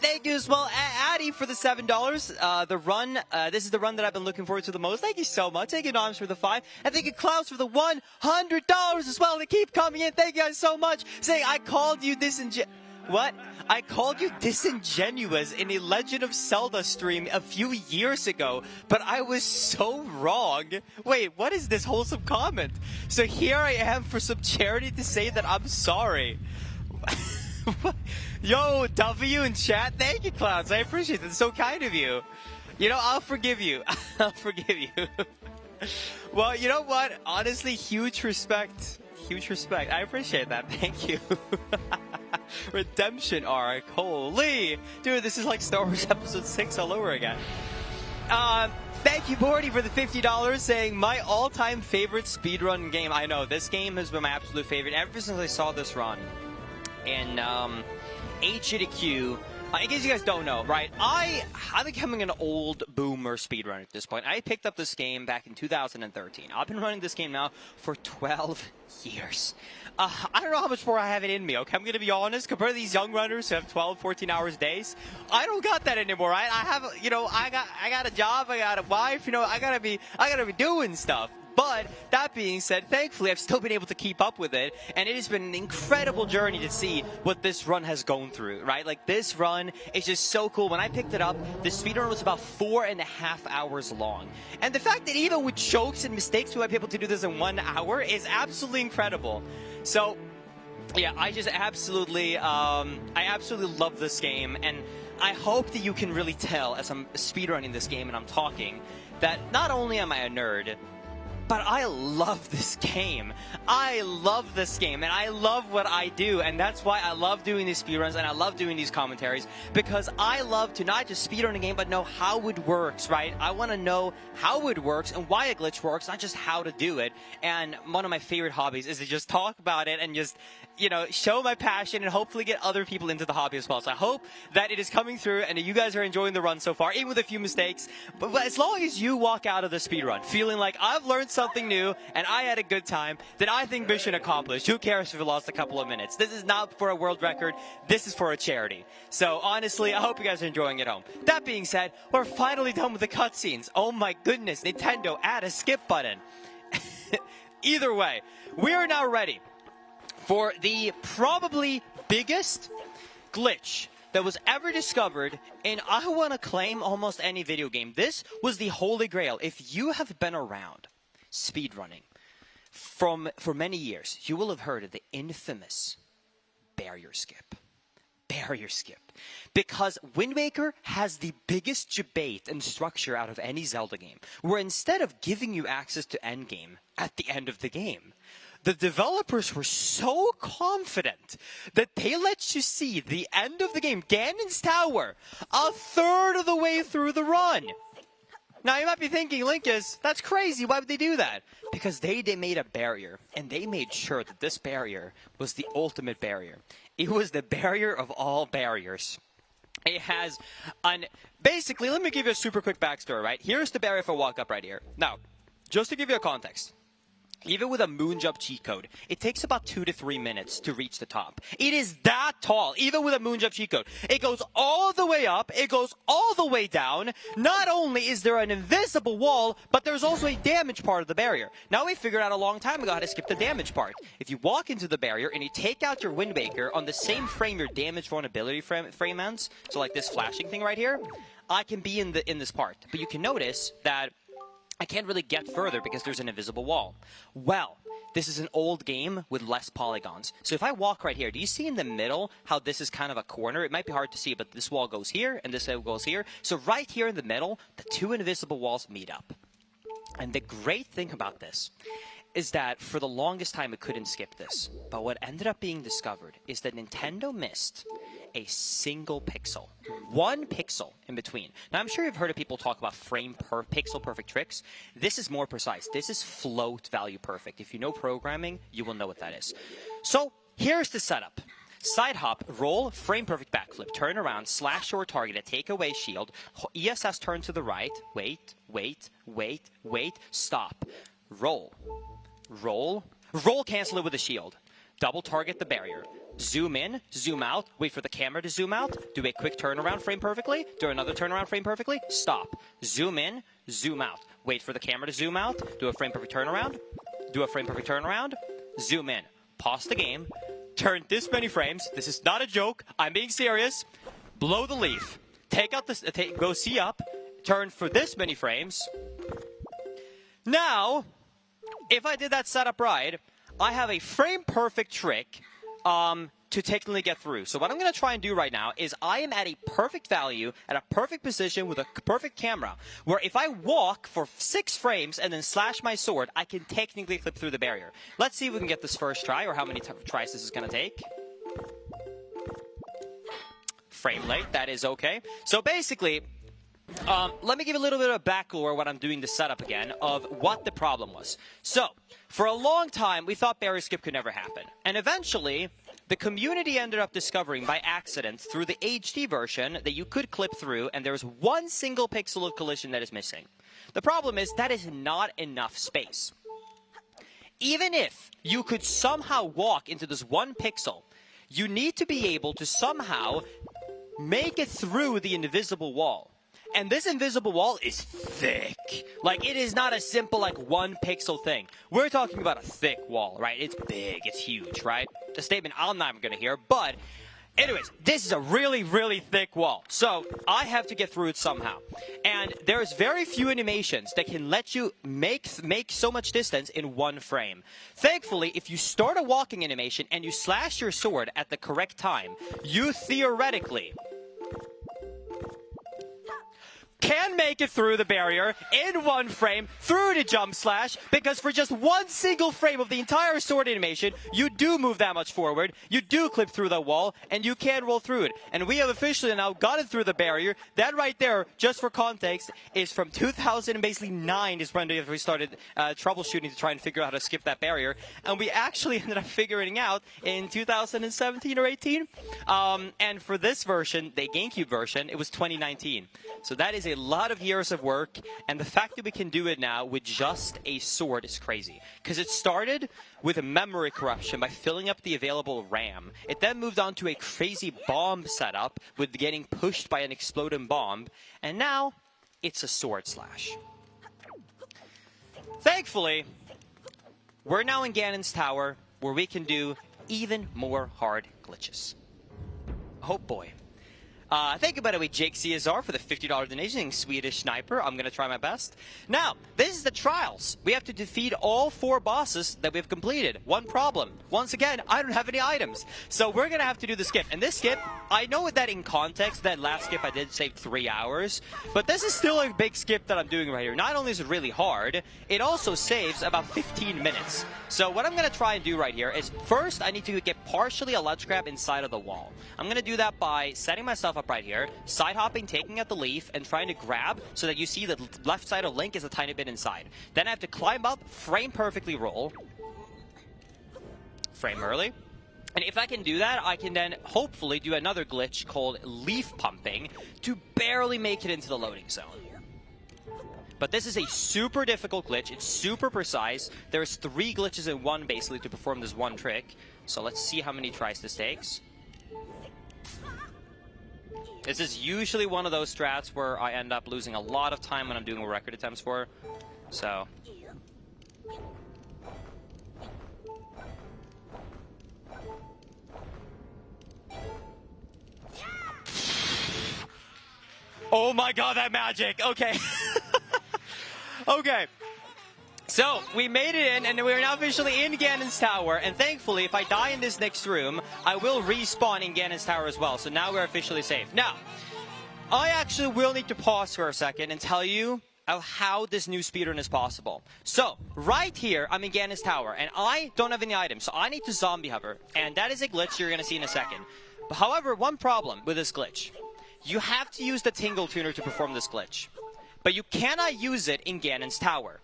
Thank you as well, Addy, for the $7. The run, this is the run that I've been looking forward to the most. Thank you so much. Thank you, Noms, for the 5. And thank you, Klaus, for the $100 as well. They keep coming in. Thank you guys so much. Saying I called you What? I called you disingenuous in a Legend of Zelda stream a few years ago, but I was so wrong. Wait, what is this wholesome comment? So here I am for some charity to say that I'm sorry. Yo, W in chat, thank you, Clouds. I appreciate that. It's so kind of you. You know, I'll forgive you. I'll forgive you. Well, you know what? Honestly, huge respect. Huge respect. I appreciate that. Thank you. Redemption arc. Holy. Dude, this is like Star Wars Episode 6 all over again. Thank you, Morty, for the $50, saying my all-time favorite speedrun game. I know, this game has been my absolute favorite ever since I saw this run. And, H to Q. In case you guys don't know, right? I'm becoming an old boomer speedrunner at this point. I picked up this game back in 2013. I've been running this game now for 12 years. I don't know how much more I have it in me, okay? I'm going to be honest. Compared to these young runners who have 12, 14 hours days, I don't got that anymore, right? I have, you know, I got a job, I got a wife, you know, I gotta be doing stuff. But that being said, thankfully, I've still been able to keep up with it, and it has been an incredible journey to see what this run has gone through, right? Like, this run is just so cool. When I picked it up, the speedrun was about 4.5 hours long. And the fact that even with chokes and mistakes, we might be able to do this in 1 hour is absolutely incredible. So, yeah, I absolutely love this game, and I hope that you can really tell as I'm speedrunning this game and I'm talking that not only am I a nerd, but I love this game. I love this game, and I love what I do, and that's why I love doing these speedruns, and I love doing these commentaries, because I love to not just speedrun a game, but know how it works, right? I want to know how it works and why a glitch works, not just how to do it. And one of my favorite hobbies is to just talk about it and just, you know, show my passion and hopefully get other people into the hobby as well. So I hope that it is coming through and that you guys are enjoying the run so far, even with a few mistakes. But as long as you walk out of the speedrun feeling like I've learned something new and I had a good time, then I think mission accomplished. Who cares if you lost a couple of minutes? This is not for a world record. This is for a charity. So honestly, I hope you guys are enjoying it home. That being said, we're finally done with the cutscenes. Oh my goodness, Nintendo, add a skip button. Either way, we are now ready for the probably biggest glitch that was ever discovered in, I want to claim, almost any video game. This was the holy grail. If you have been around speedrunning for many years, you will have heard of the infamous barrier skip. Barrier skip. Because Wind Waker has the biggest debate and structure out of any Zelda game, where instead of giving you access to endgame at the end of the game, the developers were so confident that they let you see the end of the game, Ganon's Tower, a third of the way through the run. Now, you might be thinking, Linkus, that's crazy. Why would they do that? Because they made a barrier, and they made sure that this barrier was the ultimate barrier. It was the barrier of all barriers. It has basically, let me give you a super quick backstory, right? Here's the barrier if I walk up right here. Now, just to give you a context, even with a moon jump cheat code, it takes about 2 to 3 minutes to reach the top. It is that tall, even with a moon jump cheat code. It goes all the way up, it goes all the way down. Not only is there an invisible wall, but there's also a damage part of the barrier. Now, we figured out a long time ago how to skip the damage part. If you walk into the barrier and you take out your Wind Waker on the same frame your damage vulnerability frame ends, so like this flashing thing right here, I can be in this part. But you can notice that I can't really get further because there's an invisible wall. Well, this is an old game with less polygons. So if I walk right here, do you see in the middle how this is kind of a corner? It might be hard to see, but this wall goes here and this wall goes here. So right here in the middle, the two invisible walls meet up. And the great thing about this is that for the longest time it couldn't skip this. But what ended up being discovered is that Nintendo missed a single pixel. 1 pixel in between. Now, I'm sure you've heard of people talk about pixel perfect tricks. This is more precise. This is float value perfect. If you know programming, you will know what that is. So, here's the setup. Side hop, roll, frame perfect backflip, turn around, slash or target a takeaway shield, ESS turn to the right, wait, stop, roll, cancel it with a shield, double target the barrier, zoom in, zoom out, wait for the camera to zoom out, do a quick turnaround frame perfectly, do another turnaround frame perfectly, stop, zoom in, zoom out, wait for the camera to zoom out, do a frame perfect turnaround, zoom in, pause the game, turn this many frames, this is not a joke, I'm being serious, blow the leaf, take out this, go C up, turn for this many frames. Now, if I did that setup right, I have a frame perfect trick to technically get through. So what I'm going to try and do right now is I am at a perfect value, at a perfect position with a perfect camera, where if I walk for 6 frames and then slash my sword, I can technically clip through the barrier. Let's see if we can get this first try, or how many tries this is going to take. Frame late, that is okay. So basically, let me give a little bit of backlore when I'm doing the setup again of what the problem was. So, for a long time, we thought barrier skip could never happen. And eventually, the community ended up discovering by accident through the HD version that you could clip through, and there was 1 single pixel of collision that is missing. The problem is that is not enough space. Even if you could somehow walk into this 1 pixel, you need to be able to somehow make it through the invisible wall. And this invisible wall is thick. Like, it is not a simple, like, 1 pixel thing. We're talking about a thick wall, right? It's big, it's huge, right? A statement I'm not even going to hear, but anyways, this is a really, really thick wall. So I have to get through it somehow. And there's very few animations that can let you make so much distance in 1 frame. Thankfully, if you start a walking animation and you slash your sword at the correct time, you theoretically can make it through the barrier in 1 frame through the jump slash, because for just 1 single frame of the entire sword animation, you do move that much forward, you do clip through the wall, and you can roll through it. And we have officially now gotten through the barrier. That right there, just for context, is from 2009 is when we started troubleshooting to try and figure out how to skip that barrier. And we actually ended up figuring out in 2017 or 18. And for this version, the GameCube version, it was 2019. So that is a lot of years of work, and the fact that we can do it now with just a sword is crazy. Because it started with a memory corruption by filling up the available RAM. It then moved on to a crazy bomb setup with getting pushed by an exploding bomb, and now it's a sword slash. Thankfully, we're now in Ganon's Tower, where we can do even more hard glitches. Oh boy. Thank you, by the way, Jake CSR for the $50 donation, Swedish sniper. I'm going to try my best. Now, this is the trials. We have to defeat all 4 bosses that we've completed. One problem. Once again, I don't have any items. So we're going to have to do the skip. And this skip, I know that in context, that last skip I did save 3 hours. But this is still a big skip that I'm doing right here. Not only is it really hard, it also saves about 15 minutes. So what I'm going to try and do right here is, first, I need to get partially a ledge grab inside of the wall. I'm going to do that by setting myself up right here, side hopping, taking out the leaf, and trying to grab so that you see the left side of Link is a tiny bit inside. Then I have to climb up, frame perfectly roll, frame early. And if I can do that, I can then hopefully do another glitch called leaf pumping to barely make it into the loading zone. But this is a super difficult glitch. It's super precise. There's 3 glitches in 1 basically to perform this 1 trick. So let's see how many tries this takes. This is usually one of those strats where I end up losing a lot of time when I'm doing record attempts for. So. Oh my god, that magic! Okay. Okay. So, we made it in, and we're now officially in Ganon's Tower, and thankfully, if I die in this next room, I will respawn in Ganon's Tower as well, so now we're officially safe. Now, I actually will need to pause for a second and tell you how this new speedrun is possible. So, right here, I'm in Ganon's Tower, and I don't have any items, so I need to zombie hover, and that is a glitch you're going to see in a second. However, one problem with this glitch. You have to use the tingle tuner to perform this glitch, but you cannot use it in Ganon's Tower.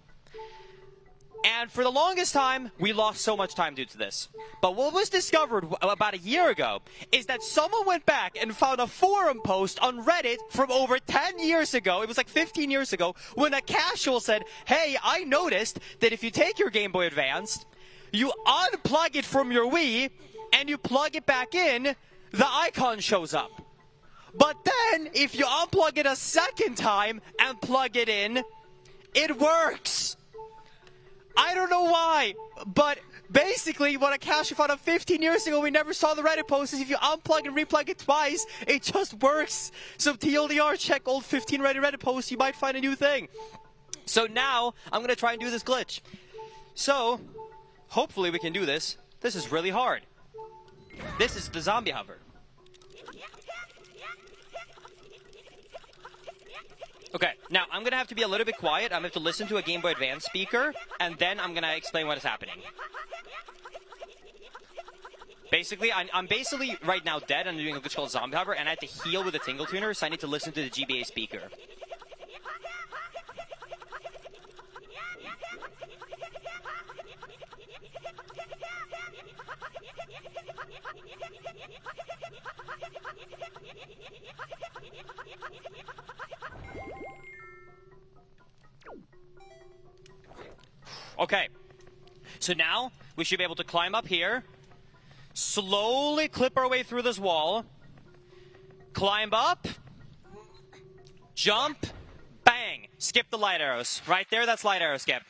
And for the longest time, we lost so much time due to this. But what was discovered about a year ago is that someone went back and found a forum post on Reddit from over 10 years ago. It was like 15 years ago, when a casual said, hey, I noticed that if you take your Game Boy Advance, you unplug it from your Wii, and you plug it back in, the icon shows up. But then, if you unplug it a second time and plug it in, it works. I don't know why, but basically what a cache found out 15 years ago, we never saw the Reddit post, is if you unplug and replug it twice, it just works. So TLDR, check old 15 Reddit posts, you might find a new thing. So now, I'm going to try and do this glitch. So, hopefully we can do this. This is really hard. This is the zombie hover. Okay, now I'm going to have to be a little bit quiet. I'm going to have to listen to a Game Boy Advance speaker, and then I'm going to explain what is happening. Basically, I'm basically right now dead. I'm doing a glitch called Zombie Hover, and I have to heal with a tingle tuner, so I need to listen to the GBA speaker. Okay, so now we should be able to climb up here, slowly clip our way through this wall, climb up, jump, bang, skip the light arrows. Right there, that's light arrow skip.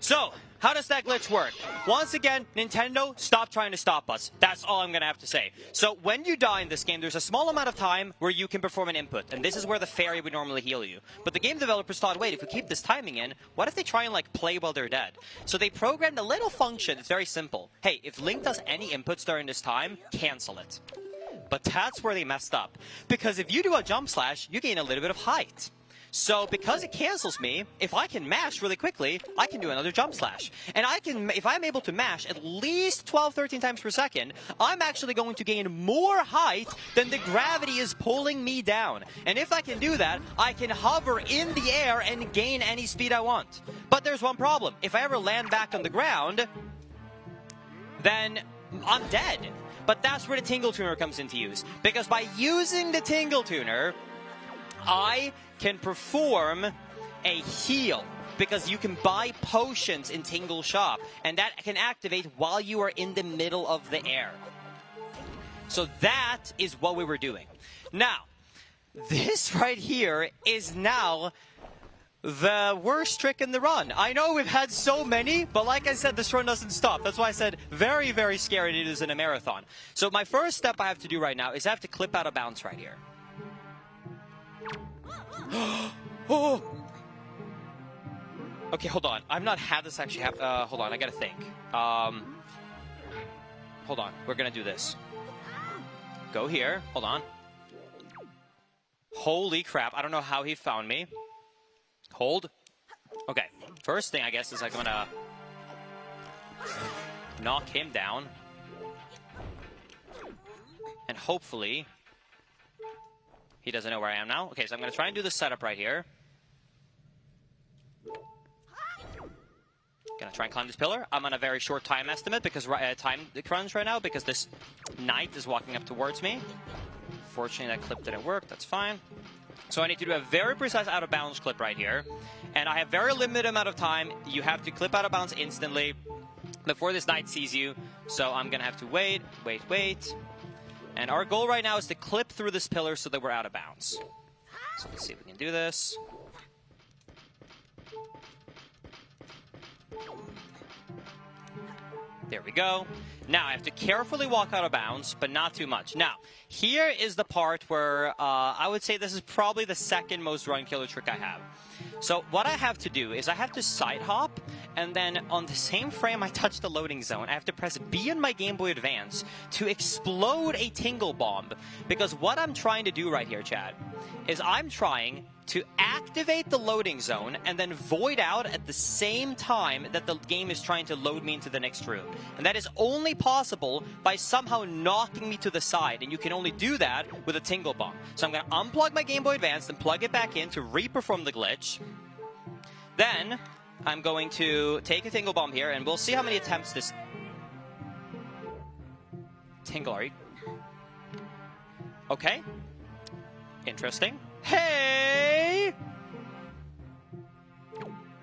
So, how does that glitch work? Once again, Nintendo, stop trying to stop us. That's all I'm going to have to say. So, when you die in this game, there's a small amount of time where you can perform an input. And this is where the fairy would normally heal you. But the game developers thought, wait, if we keep this timing in, what if they try and, like, play while they're dead? So they programmed a little function. It's very simple. Hey, if Link does any inputs during this time, cancel it. But that's where they messed up. Because if you do a jump slash, you gain a little bit of height. So because it cancels me, if I can mash really quickly, I can do another jump slash. And I can, if I'm able to mash at least 12, 13 times per second, I'm actually going to gain more height than the gravity is pulling me down. And if I can do that, I can hover in the air and gain any speed I want. But there's one problem. If I ever land back on the ground, then I'm dead. But that's where the tingle tuner comes into use. Because by using the tingle tuner, I can perform a heal, because you can buy potions in Tingle Shop, and that can activate while you are in the middle of the air. So that is what we were doing. Now, this right here is now the worst trick in the run. I know we've had so many, but like I said, this run doesn't stop. That's why I said very, very scary it is in a marathon. So my first step I have to do right now is I have to clip out of bounds right here. Oh. Okay, hold on. I've not had this actually happen. Hold on, I gotta think. Hold on, we're gonna do this. Go here. Hold on. Holy crap, I don't know how he found me. Hold. Okay, first thing I guess is I'm gonna knock him down. And hopefully he doesn't know where I am now. Okay, so I'm going to try and do the setup right here. Going to try and climb this pillar. I'm on a very short time estimate because time crunch right now because this knight is walking up towards me. Fortunately, that clip didn't work. That's fine. So I need to do a very precise out of bounds clip right here. And I have very limited amount of time. You have to clip out of bounds instantly before this knight sees you. So I'm going to have to wait. And our goal right now is to clip through this pillar so that we're out of bounds. So let's see if we can do this. There we go. Now I have to carefully walk out of bounds, but not too much. Now, here is the part where I would say this is probably the second most run killer trick I have. So what I have to do is I have to side hop, and then on the same frame I touch the loading zone, I have to press B on my Game Boy Advance to explode a tingle bomb. Because what I'm trying to do right here, Chad, is I'm trying to activate the loading zone and then void out at the same time that the game is trying to load me into the next room. And that is only possible by somehow knocking me to the side, and you can only do that with a tingle bomb. So I'm going to unplug my Game Boy Advance and plug it back in to re-perform the glitch. Then I'm going to take a tingle bomb here, and we'll see how many attempts this tingle are. Okay. Interesting. Hey!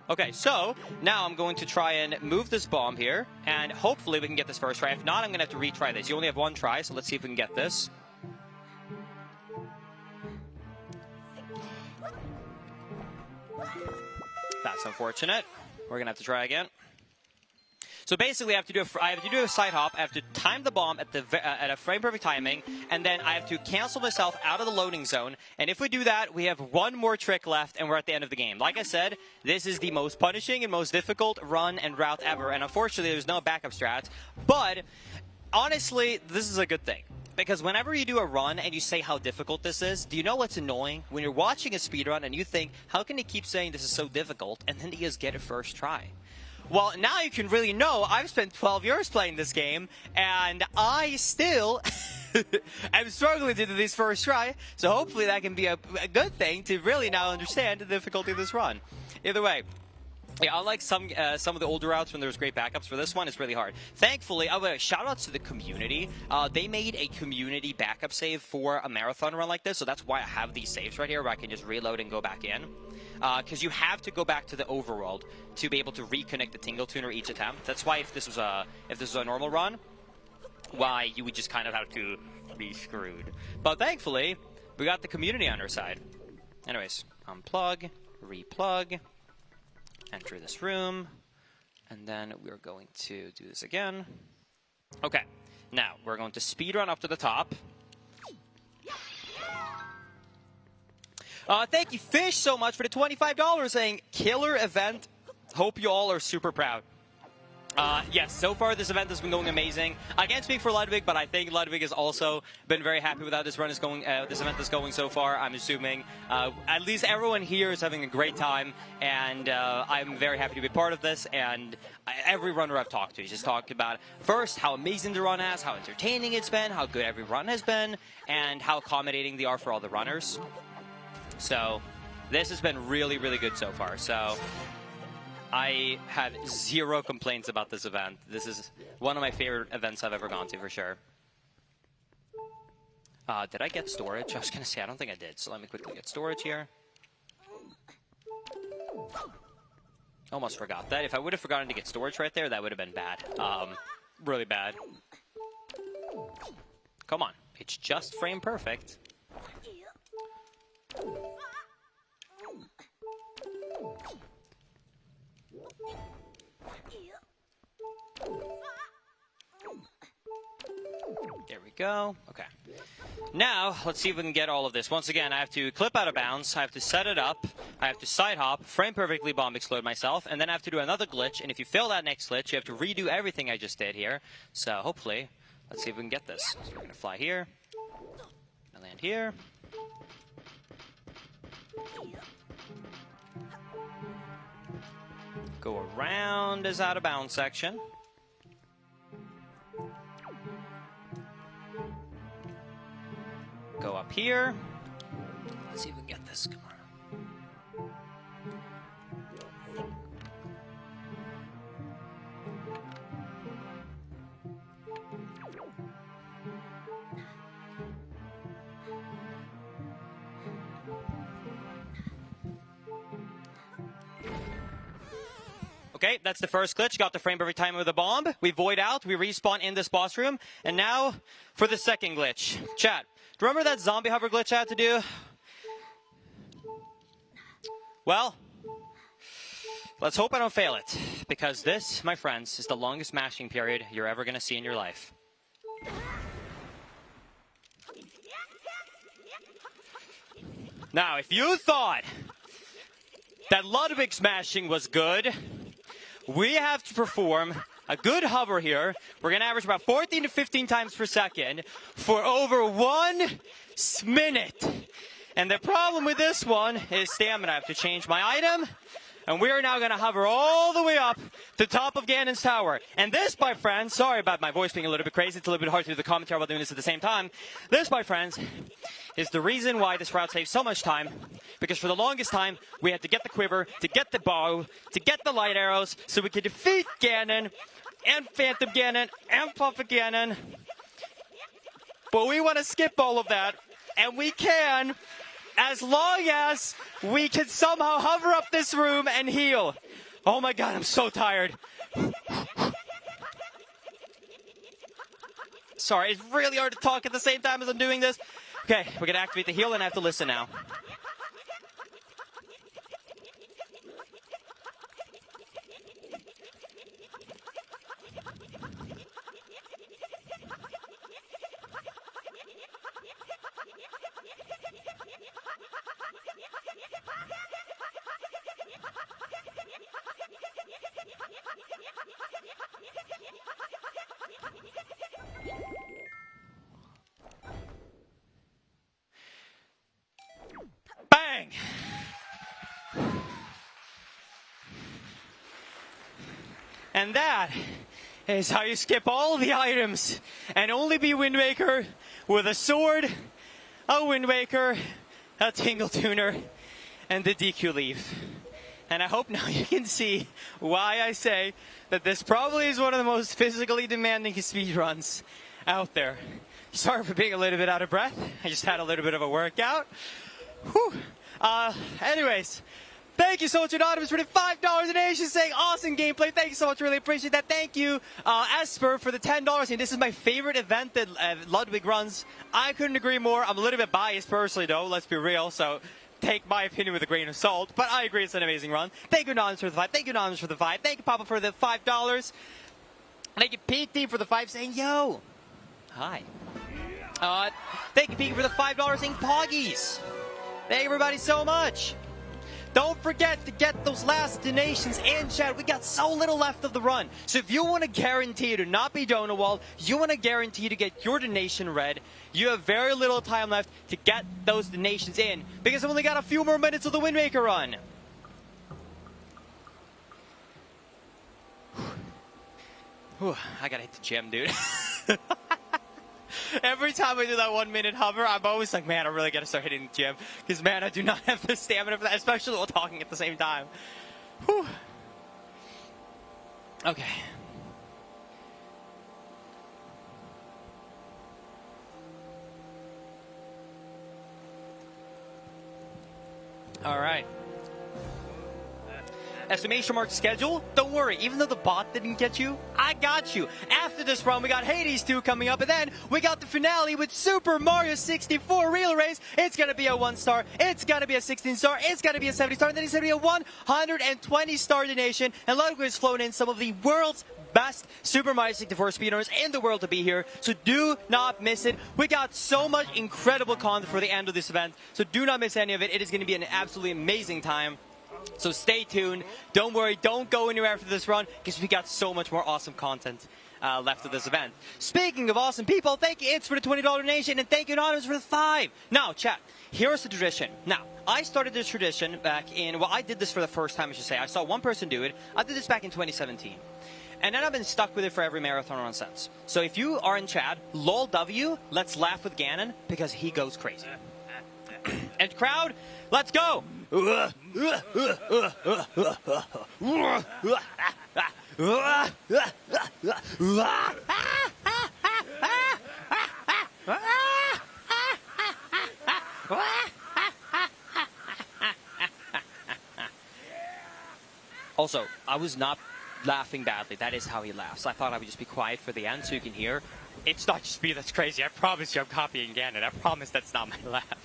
Okay, so now I'm going to try and move this bomb here, and hopefully we can get this first try. If not, I'm going to have to retry this. You only have one try, so let's see if we can get this. That's unfortunate. We're going to have to try again. So basically, I have to do a side hop. I have to time the bomb at a frame perfect timing, and then I have to cancel myself out of the loading zone. And if we do that, we have one more trick left, and we're at the end of the game. Like I said, this is the most punishing and most difficult run and route ever. And unfortunately, there's no backup strat. But honestly, this is a good thing. Because whenever you do a run and you say how difficult this is, do you know what's annoying? When you're watching a speedrun and you think, how can he keep saying this is so difficult, and then he just get it first try? Well, now you can really know I've spent 12 years playing this game, and I still am struggling to do this first try, so hopefully that can be a good thing to really now understand the difficulty of this run. Either way, yeah, unlike some of the older routes when there was great backups, for this one, it's really hard. Thankfully, shout-outs to the community. They made a community backup save for a marathon run like this, so that's why I have these saves right here where I can just reload and go back in. Because you have to go back to the overworld to be able to reconnect the tingle tuner each attempt. That's why if this was a normal run, why you would just kind of have to be screwed. But thankfully, we got the community on our side. Anyways, unplug, replug, enter this room, and then we're going to do this again. Okay, now we're going to speedrun up to the top. Thank you, Fish, so much for the $25 saying, killer event. Hope you all are super proud. Yes, so far this event has been going amazing. I can't speak for Ludwig, but I think Ludwig has also been very happy with how this run is going. This event is going so far. I'm assuming at least everyone here is having a great time, and I'm very happy to be part of this. And every runner I've talked to just talked about first how amazing the run is, how entertaining it's been, how good every run has been, and how accommodating they are for all the runners. So this has been really, really good so far. So I have zero complaints about this event. This is one of my favorite events I've ever gone to, for sure. Did I get storage? I was going to say, I don't think I did. So let me quickly get storage here. Almost forgot that. If I would have forgotten to get storage right there, that would have been bad. Really bad. Come on. It's just frame perfect. There we go. Okay. Now, let's see if we can get all of this. Once again, I have to clip out of bounds. I have to set it up. I have to side hop, frame perfectly bomb explode myself, and then I have to do another glitch. And if you fail that next glitch, you have to redo everything I just did here. So hopefully, let's see if we can get this. So we're going to fly here. I land here. Go around this out of bounds section. Go up here. Let's see if we can get this. Come on. Okay, that's the first glitch. Got the frame every time with a bomb. We void out. We respawn in this boss room. And now for the second glitch. Chat, remember that zombie hover glitch I had to do? Well, let's hope I don't fail it. Because this, my friends, is the longest mashing period you're ever going to see in your life. Now, if you thought that Ludwig smashing was good, we have to perform a good hover here. We're going to average about 14 to 15 times per second for over 1 minute. And the problem with this one is stamina. I have to change my item. And we are now going to hover all the way up to the top of Ganon's tower. And this, my friends, sorry about my voice being a little bit crazy. It's a little bit hard to do the commentary while doing this at the same time. This, my friends, is the reason why this route saves so much time. Because for the longest time, we had to get the quiver, to get the bow, to get the light arrows, so we could defeat Ganon, and Phantom Ganon, and Puppet Ganon. But we want to skip all of that, and we can, as long as we can somehow hover up this room and heal. Oh my god, I'm so tired. Sorry, it's really hard to talk at the same time as I'm doing this. Okay, we're going to activate the heal, and I have to listen now. Bang! And that is how you skip all the items and only be Wind Waker with a sword, a Wind Waker, a Tingle Tuner, and the DQ Leaf. And I hope now you can see why I say that this probably is one of the most physically demanding speedruns out there. Sorry for being a little bit out of breath. I just had a little bit of a workout. Whew. Anyways, Thank you so much, Anonymous, for the $5 donation, saying awesome gameplay. Thank you so much, really appreciate that. Thank you, Esper, for the $10. And this is my favorite event that Ludwig runs. I couldn't agree more. I'm a little bit biased personally, though. Let's be real. So take my opinion with a grain of salt. But I agree, it's an amazing run. Thank you, Anonymous, for the 5. Thank you, Anonymous, for the 5. Thank you, Papa, for the $5. Thank you, Pete for the 5, saying yo. Hi. Thank you, Pete, for the $5, saying Poggies. Thank everybody so much. Don't forget to get those last donations in, chat. We got so little left of the run. So if you want to guarantee to not be donor walled, you want to guarantee to get your donation read, you have very little time left to get those donations in, because I've only got a few more minutes of the Wind Waker run. Whew, I gotta hit the gym, dude. Every time I do that 1 minute hover, I'm always like, man, I really gotta start hitting the gym. Because, man, I do not have the stamina for that, especially while talking at the same time. Whew. Okay. All right. Exclamation mark schedule. Don't worry, even though the bot didn't get you, I got you. After this run, we got Hades 2 coming up, and then we got the finale with Super Mario 64 Real Race. It's gonna be a 1-star, it's gonna be a 16-star, it's gonna be a 70-star, and then it's gonna be a 120-star donation. And Ludwig has flown in some of the world's best Super Mario 64 speedrunners in the world to be here, so do not miss it. We got so much incredible content for the end of this event, so do not miss any of it. It is going to be an absolutely amazing time. So stay tuned. Don't worry, don't go anywhere after this run, because we got so much more awesome content left of this event. Speaking of awesome people, thank you, It's, for the $20 donation, and thank you, Anonymous, for the 5. Now, chat, here's the tradition. Now, I started this tradition back in, well, I did this for the first time, I should say. I saw one person do it. I did this back in 2017. And then I've been stuck with it for every marathon run since. So if you are in chat, LOLW, let's laugh with Ganon, because he goes crazy. And crowd, let's go! Also, I was not laughing badly. That is how he laughs. I thought I would just be quiet for the end so you can hear. It's not just me that's crazy. I promise you I'm copying Ganon. I promise that's not my laugh.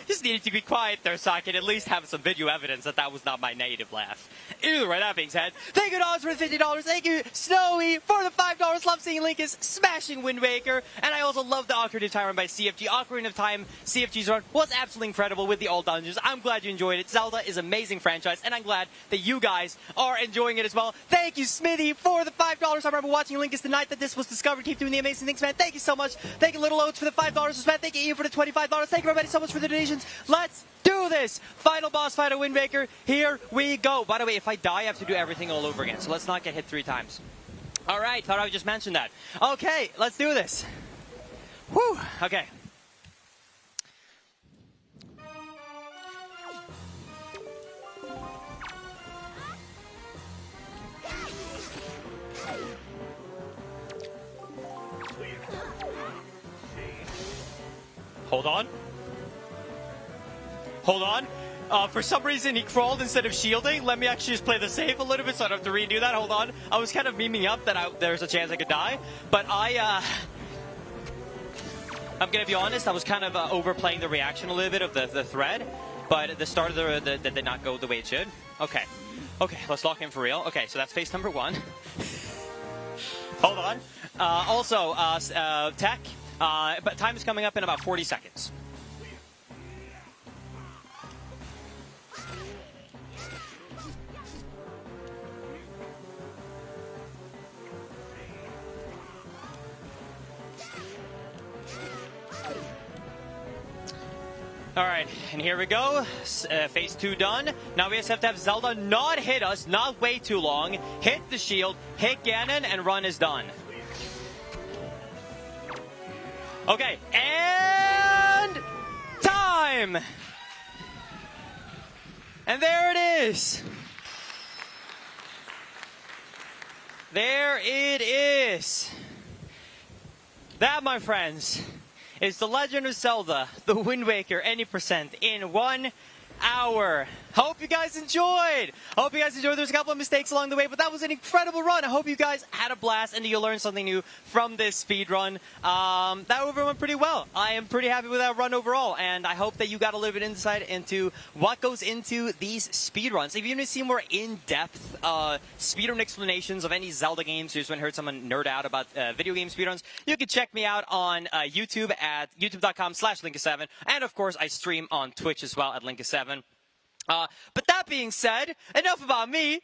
Just needed to be quiet there so I can at least have some video evidence that that was not my native laugh. Either way, that being said, thank you, Dollars, for the $50. Thank you, Snowy, for the $5. Love seeing Linkus smashing Wind Waker. And I also love the Ocarina of Time run by CFG. Ocarina of Time, CFG's run was absolutely incredible with the all dungeons. I'm glad you enjoyed it. Zelda is an amazing franchise, and I'm glad that you guys are enjoying it as well. Thank you, Smithy, for the $5. I remember watching Linkus the night that this was discovered. Keep doing the amazing things, man. Thank you so much. Thank you, Little Oats, for the $5. Man. Thank you, Ian, for the $25. Thank you, everybody, so much for the donations. Let's do this! Final boss fight of Wind Waker. Here we go. By the way, if I die, I have to do everything all over again. So let's not get hit 3 times. Alright, thought I would just mention that. Okay, let's do this. Whew, okay. Hold on. Hold on. For some reason, he crawled instead of shielding. Let me actually just play the safe a little bit so I don't have to redo that. Hold on. I was kind of memeing up that there's a chance I could die. But I'm going to be honest, I was kind of overplaying the reaction a little bit of the thread. But the start of the did not go the way it should. Okay. Okay, let's lock in for real. Okay, so that's phase number 1. Hold on. Also, tech. But time is coming up in about 40 seconds. Alright, and here we go. Phase 2 done. Now we just have to have Zelda not hit us, not wait too long, hit the shield, hit Ganon, and run is done. Okay, and time! And there it is. There it is. That, my friends, is The Legend of Zelda, The Wind Waker, any percent, in 1 hour. Hope you guys enjoyed. There's a couple of mistakes along the way, but that was an incredible run. I hope you guys had a blast and you learned something new from this speed run. That overall went pretty well. I am pretty happy with that run overall, and I hope that you got a little bit of insight into what goes into these speed runs. If you want to see more in-depth speedrun explanations of any Zelda games, you just want to hear someone nerd out about video game speedruns, you can check me out on YouTube at youtube.com/Linkus7, and of course I stream on Twitch as well at Linkus7. But that being said, enough about me.